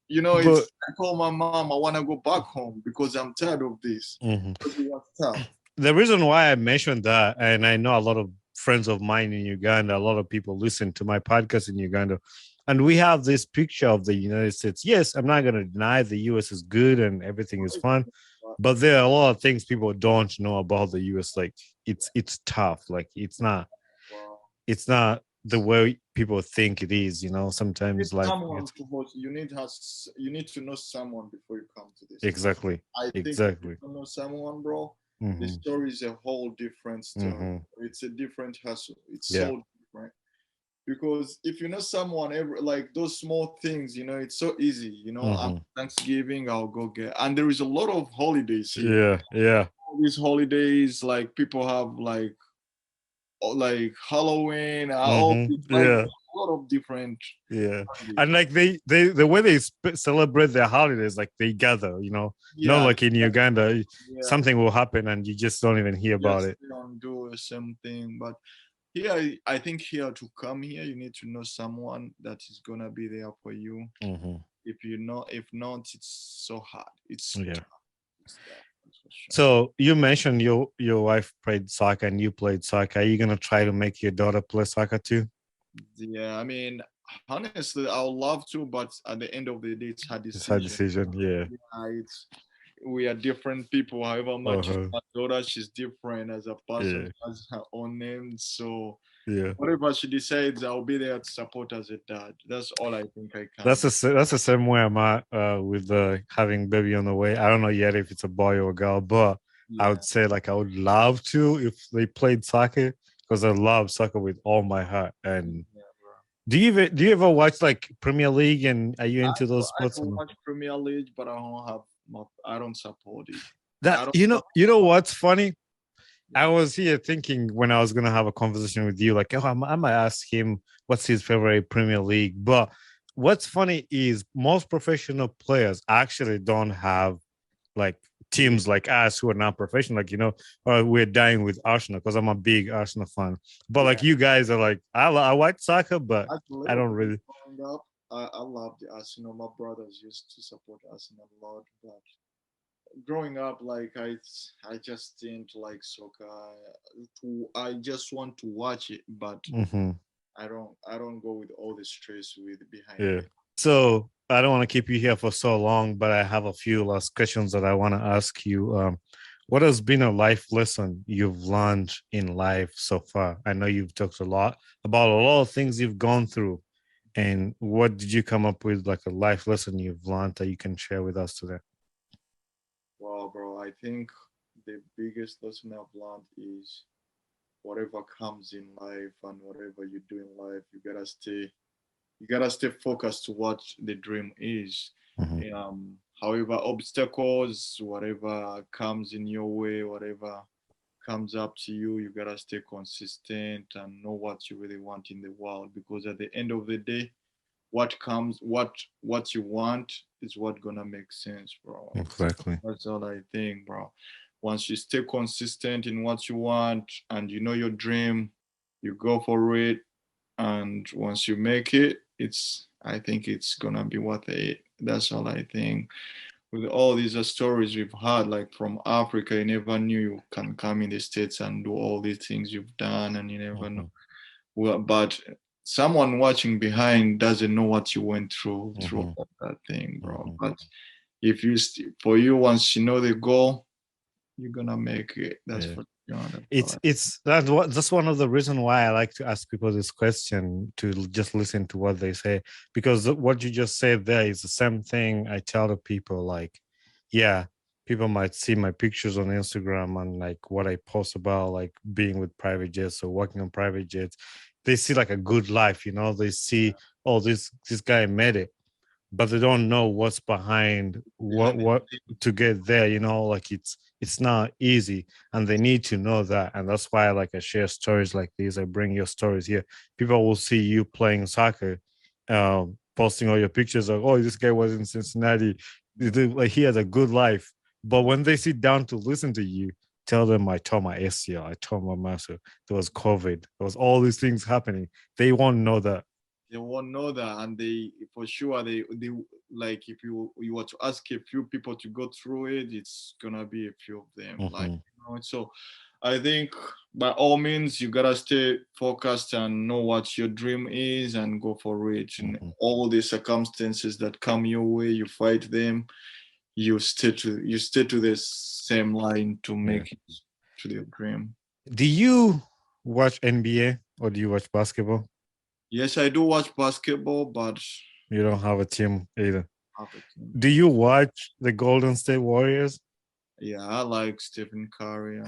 you know, I told my mom I want to go back home because I'm tired of this. Because it was tough. The reason why I mentioned that, and I know a lot of friends of mine in Uganda, a lot of people listen to my podcast in Uganda, and we have this picture of the United States. Yes, I'm not going to deny the US is good and everything is fun, but there are a lot of things people don't know about the US. Like it's tough. Like it's not the way people think it is. You know, sometimes like you need to know someone before you come to this. Exactly. I think if you don't know someone, bro. The story is a whole different story. It's a different hustle. It's so different. Because if you know someone, like those small things, you know, it's so easy. You know, I'm Thanksgiving, I'll go get. And there is a lot of holidays here. Yeah. All these holidays, like people have like Halloween, a lot of different. Yeah, and like they the way they celebrate their holidays, like they gather, you know, not like in Uganda, something will happen and you just don't even hear about it. They don't do the same thing, but here, I think here to come here, you need to know someone that is gonna be there for you. If not, it's so hard. It's tough. Sure. So you mentioned your wife played soccer and you played soccer. Are you gonna try to make your daughter play soccer too? Yeah, I mean, honestly, I would love to, but at the end of the day, it's her decision. It's her decision, yeah. We are different people. However much my daughter, she's different as a person, has her own name. So whatever she decides, I'll be there to support as a dad. That's all I think I can. That's the same way I'm at with having baby on the way. I don't know yet if it's a boy or a girl, but I would say like I would love to if they played soccer because I love soccer with all my heart. And do you ever watch like Premier League and are you into those sports? I watch Premier League, but I don't support it. You know what's funny? I was here thinking when I was gonna have a conversation with you, like, oh, I might ask him what's his favorite Premier League. But what's funny is most professional players actually don't have like teams like us who are not professional. Like, you know, we're dying with Arsenal because I'm a big Arsenal fan. But like you guys are like, I watch soccer, but I don't really. I love the Arsenal. My brothers used to support Arsenal a lot, but growing up, like I just didn't like soccer. I just want to watch it, but I don't go with all the stress behind it. So I don't want to keep you here for so long, but I have a few last questions that I want to ask you. What has been a life lesson you've learned in life so far? I know you've talked a lot about a lot of things you've gone through. And what did you come up with, like a life lesson you've learned that you can share with us today? Wow, bro. I think the biggest lesson I've learned is whatever comes in life and whatever you do in life, you gotta stay focused to what the dream is. Mm-hmm. However, obstacles, whatever comes in your way, whatever comes up to you, you gotta stay consistent and know what you really want in the world. Because at the end of the day, what you want is what gonna make sense, bro. Exactly. That's all I think, bro. Once you stay consistent in what you want and you know your dream, you go for it. And once you make it, I think it's gonna be worth it. That's all I think. With all these stories we've had, like from Africa, you never knew you can come in the States and do all these things you've done, and you never know. Mm-hmm. Well, but someone watching behind doesn't know what you went through Mm-hmm. all that thing, bro. Mm-hmm. But if for you, once you know the goal, you're gonna make it. That's Yeah. for sure. That's one of the reasons why I like to ask people this question, to just listen to what they say, because what you just said there is the same thing I tell the people. Like, yeah, people might see my pictures on Instagram and like what I post about, like being with private jets or working on private jets. They see like a good life, they see, oh, this guy made it, but they don't know what's behind what to get there. Like it's not easy, and they need to know that. And that's why I share stories like these. I bring your stories here. People will see you playing soccer, posting all your pictures of, oh, this guy was in Cincinnati, like he has a good life. But when they sit down to listen to you, tell them I tore my ACL, I tore my muscle, there was COVID, there was all these things happening, they won't know that. They won't know that, and they for sure they like, if you were to ask a few people to go through it, it's gonna be a few of them. Like, so I think by all means you gotta stay focused and know what your dream is and go for it. And all the circumstances that come your way, you fight them. You stay to the same line to make it to your dream. Do you watch NBA or do you watch basketball? Yes, I do watch basketball, but you don't have a team either. have a team. Do you watch the Golden State Warriors? Yeah, I like Stephen Curry.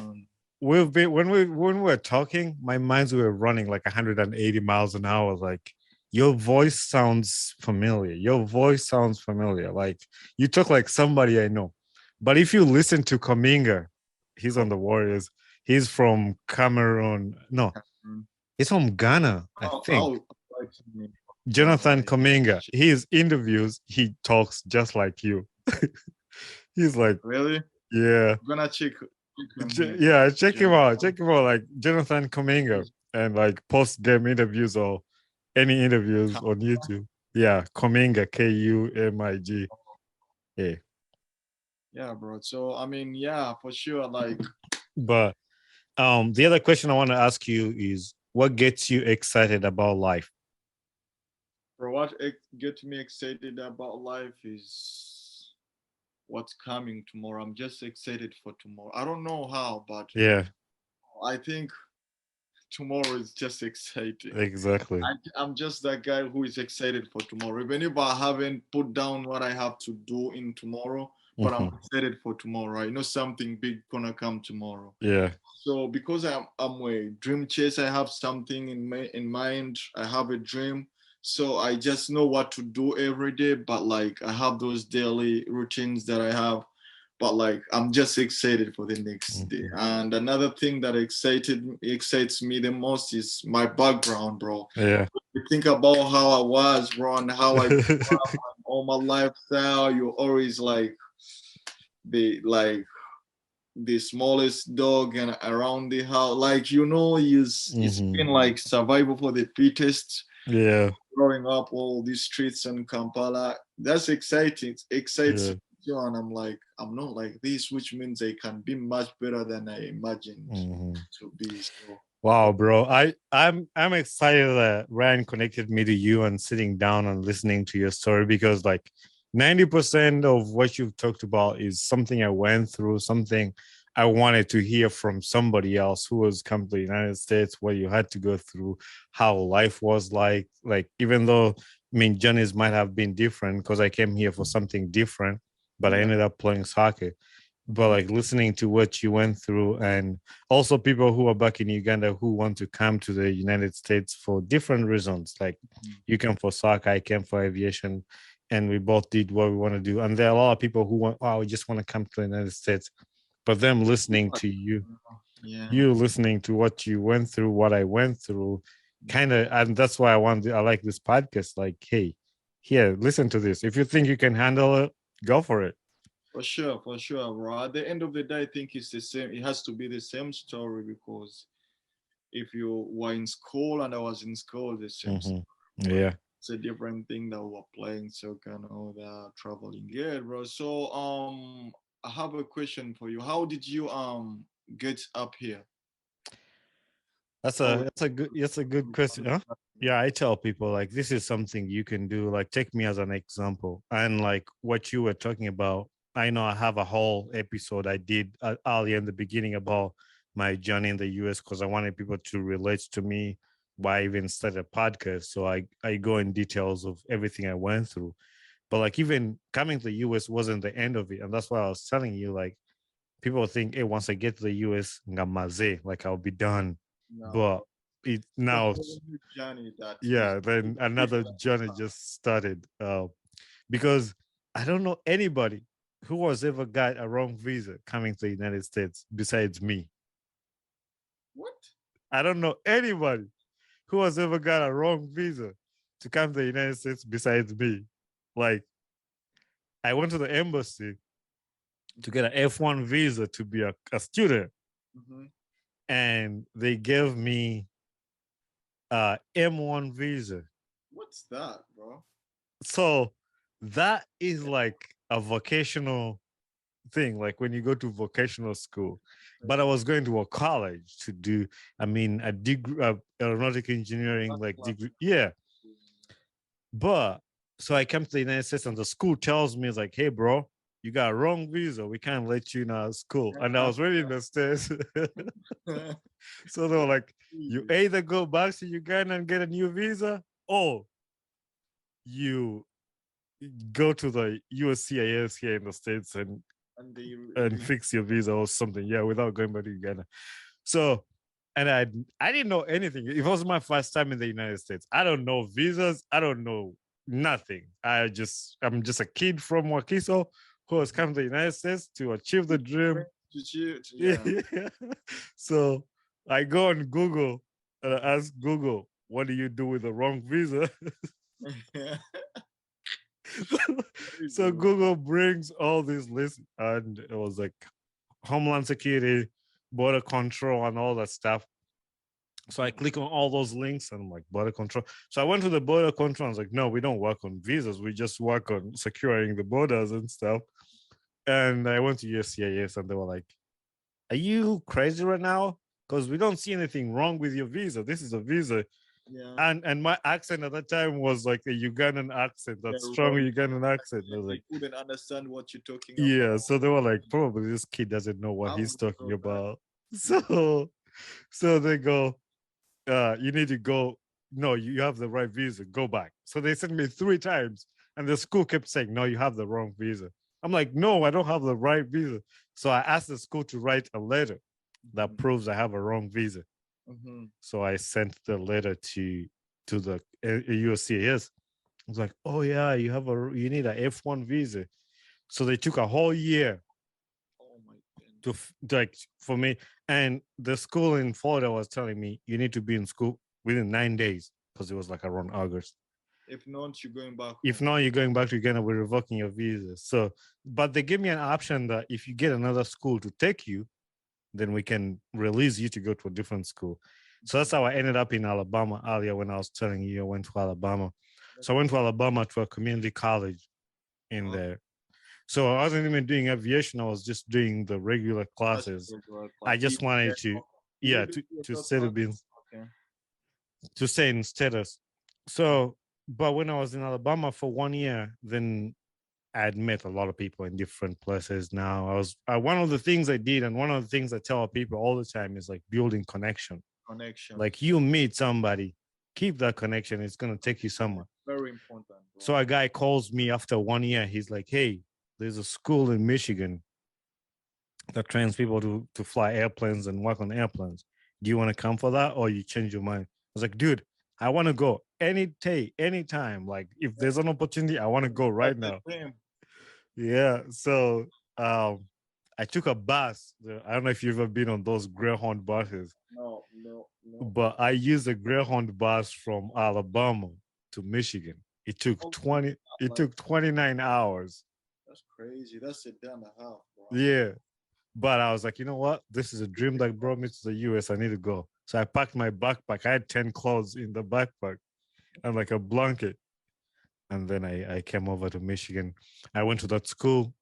We've been when we were talking, my minds were running like 180 miles an hour. Like, your voice sounds familiar. Your voice sounds familiar. Like, you talk like somebody I know. But if you listen to Kuminga, he's on the Warriors. He's from Cameroon. No, he's from Ghana, I think. Jonathan Kuminga. His interviews, he talks just like you. He's like, really? Yeah. I'm gonna check. Yeah, check him out. Check him out, like Jonathan Kuminga, and like post game interviews or any interviews on YouTube. Yeah, Kuminga, Kumig. Yeah. Yeah, bro. So I mean, yeah, for sure. Like, but the other question I want to ask you is, what gets you excited about life? Bro, what gets me excited about life is what's coming tomorrow. I'm just excited for tomorrow. I don't know how, but yeah, I think tomorrow is just exciting. Exactly. I'm just that guy who is excited for tomorrow. Even if I haven't put down what I have to do in tomorrow, but I'm excited for tomorrow. I know something big gonna come tomorrow. Yeah. So because I'm a dream chaser, I have something in mind. I have a dream. So I just know what to do every day. But like, I have those daily routines that I have. But like, I'm just excited for the next day. And another thing that excites me the most is my background, bro. Yeah. You think about how I was, bro, and how I grew up, and all my lifestyle. You're always like the smallest dog and around the house. Like, it's been like survival for the fittest. Yeah. Growing up all these streets in Kampala, that's exciting. It excites me, and I'm like, I'm not like this, which means I can be much better than I imagined to be. So. Wow, bro. I'm excited that Ryan connected me to you and sitting down and listening to your story, because like 90% of what you've talked about is something I went through, something I wanted to hear from somebody else who was come to the United States, what you had to go through, how life was like. Like, even though, I mean, journeys might have been different because I came here for something different, but I ended up playing soccer. But like listening to what you went through, and also people who are back in Uganda who want to come to the United States for different reasons. Like you came for soccer, I came for aviation, and we both did what we want to do. And there are a lot of people who want, oh, we just want to come to the United States. But them listening to you, you listening to what you went through, what I went through, kind of, and that's why I like this podcast. Like, hey, here, listen to this. If you think you can handle it, go for it. For sure, bro. At the end of the day, I think it's the same. It has to be the same story, because if you were in school and I was in school, the same story. Yeah. It's a different thing that we were playing soccer and all that, traveling. Yeah, bro. So I have a question for you. How did you get up here? That's a good question. Huh? Yeah, I tell people like this is something you can do. Like take me as an example, and like what you were talking about. I know I have a whole episode I did earlier in the beginning about my journey in the US because I wanted people to relate to me. Why I even started a podcast? So I go in details of everything I went through. But like even coming to the US wasn't the end of it, and that's why I was telling you. Like people think, hey, once I get to the US, ngamaze, like I'll be done. No. But it now, journey that then another journey just started. Because I don't know anybody who has ever got a wrong visa coming to the United States besides me. What? I don't know anybody who has ever got a wrong visa to come to the United States besides me. Like, I went to the embassy to get an F1 visa to be a student. And they gave me a M1 visa. What's that, bro? So that is like a vocational thing, like when you go to vocational school. But I was going to a college to do, I mean, a degree, aeronautical engineering, like degree. Yeah. But so I came to the United States and the school tells me, like, hey, bro, you got a wrong visa. We can't let you in our school. And I was really in the States. So they were like, you either go back to Uganda and get a new visa, or you go to the USCIS here in the States and fix your visa or something. Yeah, without going back to Uganda. So, and I didn't know anything. It was my first time in the United States. I don't know visas. I don't know nothing. I'm just a kid from Wakiso who has come to the United States to achieve the dream. Yeah. So I go on Google and I ask Google, what do you do with the wrong visa? So Google brings all these lists, and it was like Homeland Security, border control, and all that stuff. So I click on all those links and I'm like, border control. So I went to the border control and I was like, no, we don't work on visas. We just work on securing the borders and stuff. And I went to USCIS and they were like, are you crazy right now? Because we don't see anything wrong with your visa. This is a visa. Yeah. And my accent at that time was like a Ugandan accent, that strong Ugandan accent. I was like, they couldn't understand what you're talking about. Yeah, so they were like, probably this kid doesn't know what he's talking about. So they go, you need to go. No, you have the right visa. Go back. So they sent me 3 times, and the school kept saying, no, you have the wrong visa. I'm like, no, I don't have the right visa. So I asked the school to write a letter that proves I have a wrong visa. So I sent the letter to the USCIS. I was like, oh yeah, you need an F1 visa. So they took a whole year to like for me. And the school in Florida was telling me you need to be in school within 9 days because it was like around August. If not, you're going back. If not, you're going back to Uganda. We're revoking your visa. So, but they gave me an option that if you get another school to take you, then we can release you to go to a different school. So that's how I ended up in Alabama earlier when I was telling you I went to Alabama. So I went to Alabama to a community college in there. So I wasn't even doing aviation. I was just doing the regular classes. I just wanted to stay in status. So, but when I was in Alabama for 1 year, then I'd met a lot of people in different places now. One of the things I did, and one of the things I tell people all the time is like building connection. Like you meet somebody, keep that connection. It's going to take you somewhere. Very important. Bro. So a guy calls me after 1 year. He's like, hey, there's a school in Michigan that trains people to fly airplanes and work on airplanes. Do you want to come for that, or you change your mind? I was like, dude, I want to go any day, anytime. Like if there's an opportunity, I want to go right now. Yeah. So I took a bus. I don't know if you've ever been on those Greyhound buses. No. But I used a Greyhound bus from Alabama to Michigan. It took 29 hours. That's crazy. That's a day and a half, bro. Yeah. But I was like, you know what? This is a dream that brought me to the US. I need to go. So I packed my backpack. I had 10 clothes in the backpack and like a blanket. And then I came over to Michigan. I went to that school.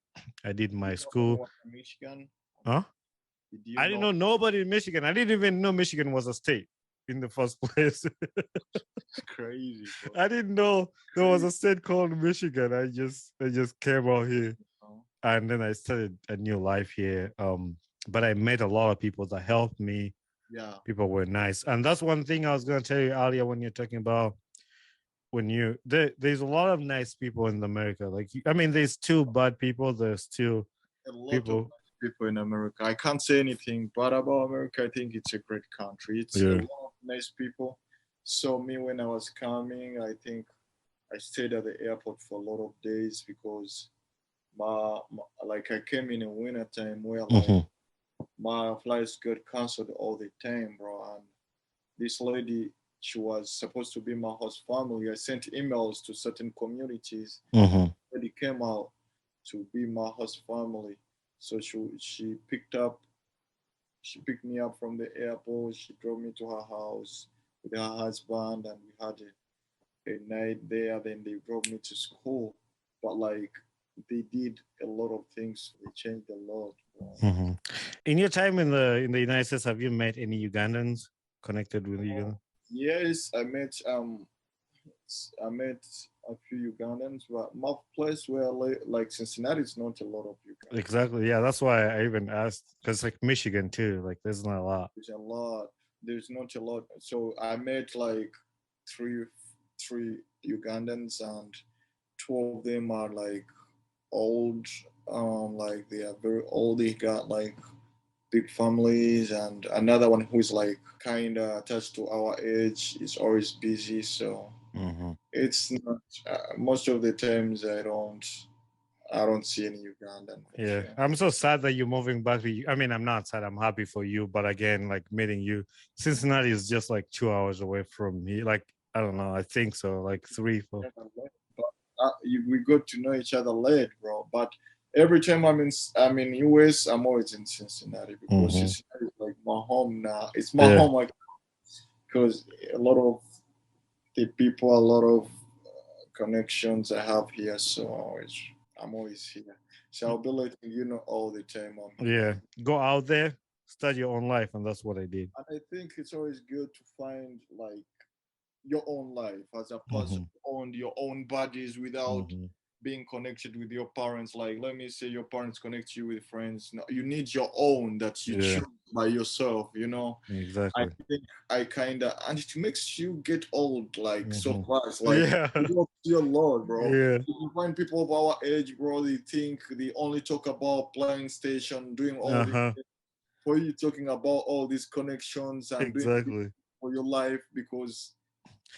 I did my school. Michigan? Huh? I didn't know nobody in Michigan. I didn't even know Michigan was a state in the first place. It's crazy. Bro. I didn't know there was a state called Michigan. I just came out here. And then I started a new life here. But I met a lot of people that helped me. Yeah. People were nice. And that's one thing I was going to tell you earlier when you're talking about there's a lot of nice people in America. Like, I mean, there's still bad people. There's still a lot of nice people in America. I can't say anything bad about America. I think it's a great country. It's a lot of nice people. So me, when I was coming, I think I stayed at the airport for a lot of days because like I came in a winter time where like my flights got canceled all the time, bro. And this lady, she was supposed to be my host family. I sent emails to certain communities. Lady came out to be my host family. So she picked me up from the airport. She drove me to her house with her husband, and we had a night there. Then they drove me to school. But like, they did a lot of things. They changed a lot. In your time in the United States, have you met any Ugandans connected with Uganda? Yes, I met a few Ugandans, but my place where like Cincinnati is not a lot of Ugandans. Exactly. Yeah, that's why I even asked, because like Michigan too, like there's not a lot. There's a lot. There's not a lot. So I met like three Ugandans, and two of them are like old. Like they are very old. They got like big families, and another one who's like kind of attached to our age is always busy. So it's not most of the times I don't see any Ugandan. Yeah, I'm so sad that you're moving back to. I mean, I'm not sad. I'm happy for you, but again, like meeting you, Cincinnati is just like 2 hours away from me. Like I don't know. I think so. Like 3, 4. But we got to know each other late, bro. But every time I'm in US, I'm always in Cincinnati because Cincinnati is like my home now. It's my home, like, because a lot of the people, a lot of connections I have here, so I'm always here. So I'll be letting you know all the time. Go out there, start your own life, and that's what I did. And I think it's always good to find like your own life as a person, own your own bodies without being connected with your parents. Like, let me say your parents connect you with friends. No, you need your own that you choose by yourself, you know. Exactly. I think I kind of, and it makes you get old like so fast. Like you don't see a lot, bro. You find people of our age, bro, they think they only talk about playing station, doing all this. For you talking about all these connections and doing for your life, because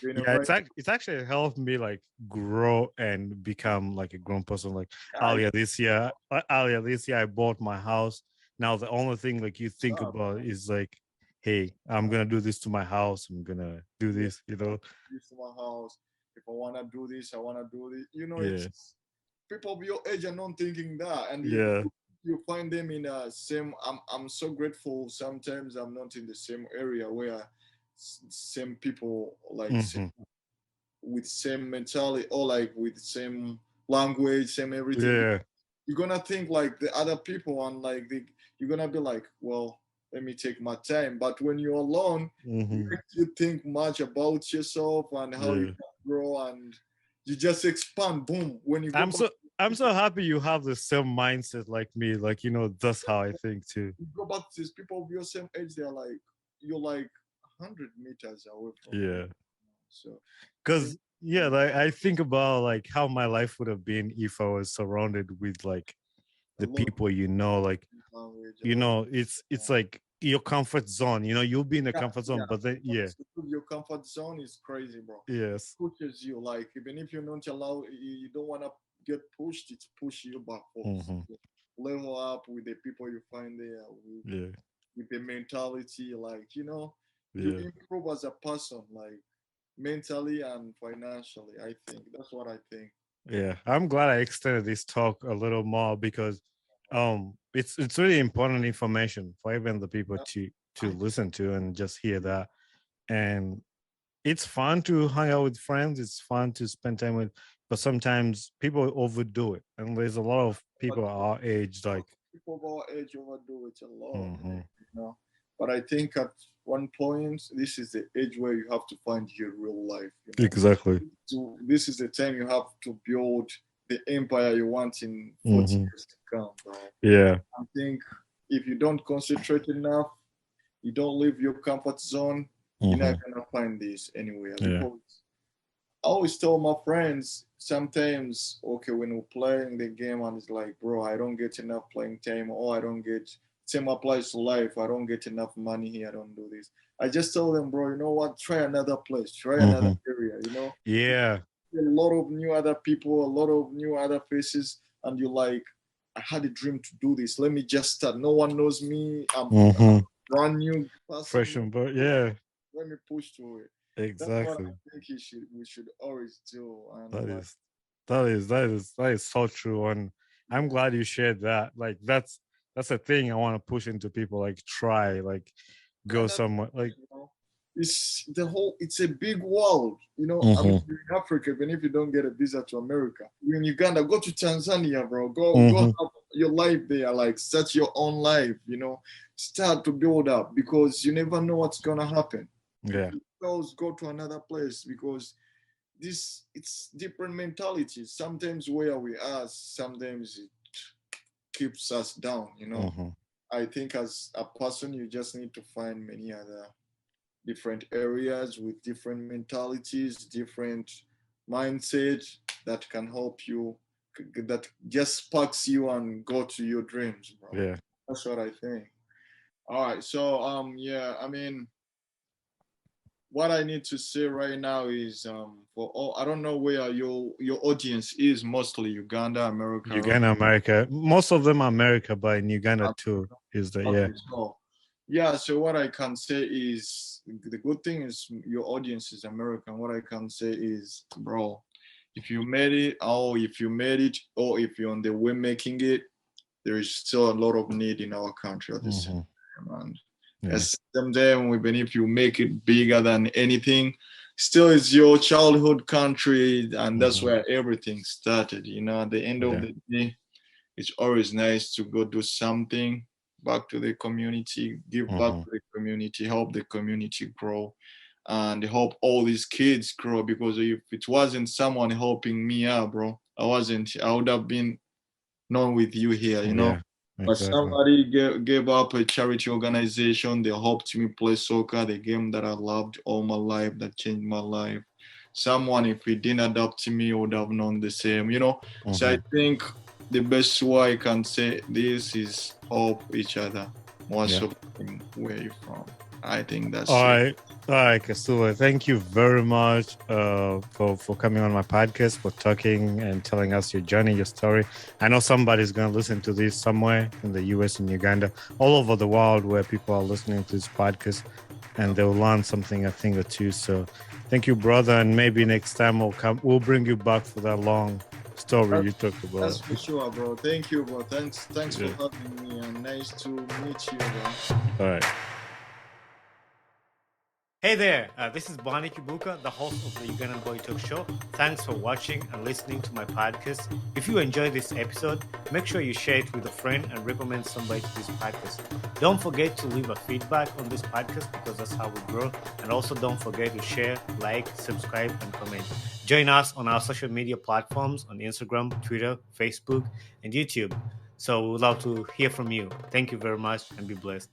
it's actually helped me like grow and become like a grown person. Like earlier this year I bought my house. Now the only thing like you think about is like, hey, I'm gonna do this to my house. I'm gonna do this, you know. This to my house. If I wanna do this, I wanna do this. You know, it's people of your age are not thinking that, and you find them in a same. I'm so grateful. Sometimes I'm not in the same area where same people like with same mentality or like with same language, same everything. You're gonna think like the other people, and like you're gonna be like, well, let me take my time. But when you're alone, you think much about yourself and how you can grow, and you just expand. Boom! When you go I'm so happy you have the same mindset like me. Like, that's how I think too. You go back to these people of your same age, you're like 100 meters away from Yeah. them. So, because like I think about like how my life would have been if I was surrounded with like the people like it's like your comfort zone. You'll be in the comfort zone, but then your comfort zone is crazy, bro. Yes, it pushes you. Like even if you don't allow, you don't want to get pushed. It's push you back. Level up with the people you find there. With the mentality, like you improve as a person, like mentally and financially. I think that's what I think. Yeah, I'm glad I extended this talk a little more because it's really important information for even the people to listen to and just hear that. And it's fun to hang out with friends, it's fun to spend time with, but sometimes people overdo it, and there's a lot of people our age, like people of our age overdo it a lot. But I think at one point, this is the age where you have to find your real life. Exactly. So this is the time you have to build the empire you want in 40 years to come, bro. Yeah. I think if you don't concentrate enough, you don't leave your comfort zone, you're not gonna find this anywhere. Because I always tell my friends sometimes, okay, when we're playing the game and it's like, bro, I don't get enough playing time, or I don't get, same applies to life, I don't get enough money here, I don't do this. I just tell them, bro, you know what, try another place, try another area, Yeah. A lot of new other people, a lot of new other faces, and you're like, I had a dream to do this, let me just start. No one knows me, I'm a brand new person. Fresh and but yeah. Let me push through it. Exactly. That's what I think we should always do. And that is so true. And I'm glad you shared that. Like that's a thing I want to push into people. Like try, like go somewhere. Like it's a big world. I mean, in Africa, even if you don't get a visa to America, you're in Uganda, go to Tanzania, bro. Go have your life there, like start your own life, start to build up, because you never know what's gonna happen. Yeah. Go to another place, because it's different mentalities. Sometimes where we are, sometimes it keeps us down, I think as a person, you just need to find many other different areas with different mentalities, different mindset that can help you, that just sparks you and go to your dreams, bro. Yeah. That's what I think. All right. So I mean, what I need to say right now is for all, I don't know where your audience is, mostly Uganda, America. Uganda, America. Most of them are America, but in Uganda too is the So what I can say is the good thing is your audience is American. What I can say is, bro, if you made it, or if you're on the way making it, there is still a lot of need in our country at the same time. And sometimes even if you make it bigger than anything, still it's your childhood country, and that's where everything started. At the end of the day, it's always nice to go do something back to the community, give back to the community, help the community grow, and help all these kids grow. Because if it wasn't someone helping me out, bro, I would have been known with you here, But somebody gave up a charity organization. They helped me play soccer, the game that I loved all my life, that changed my life. Someone, if he didn't adapt to me, would have known the same, So I think the best way I can say this is help each other. Most of where you're from. I think that's all right. All right, Kasule, thank you very much for coming on my podcast, for talking and telling us your journey, your story. I know somebody's going to listen to this somewhere in the US and Uganda, all over the world, where people are listening to this podcast, and they'll learn something, a thing or two. So thank you, brother, and maybe next time we'll bring you back for that long story you talked about. That's for sure, bro. Thank you, bro. Thanks for having me, and nice to meet you, bro. All right. Hey there, this is Bonnie Kibuka, the host of the Ugandan Boy Talk Show. Thanks for watching and listening to my podcast. If you enjoyed this episode, make sure you share it with a friend and recommend somebody to this podcast. Don't forget to leave a feedback on this podcast because that's how we grow. And also don't forget to share, like, subscribe, and comment. Join us on our social media platforms on Instagram, Twitter, Facebook, and YouTube. So we would love to hear from you. Thank you very much and be blessed.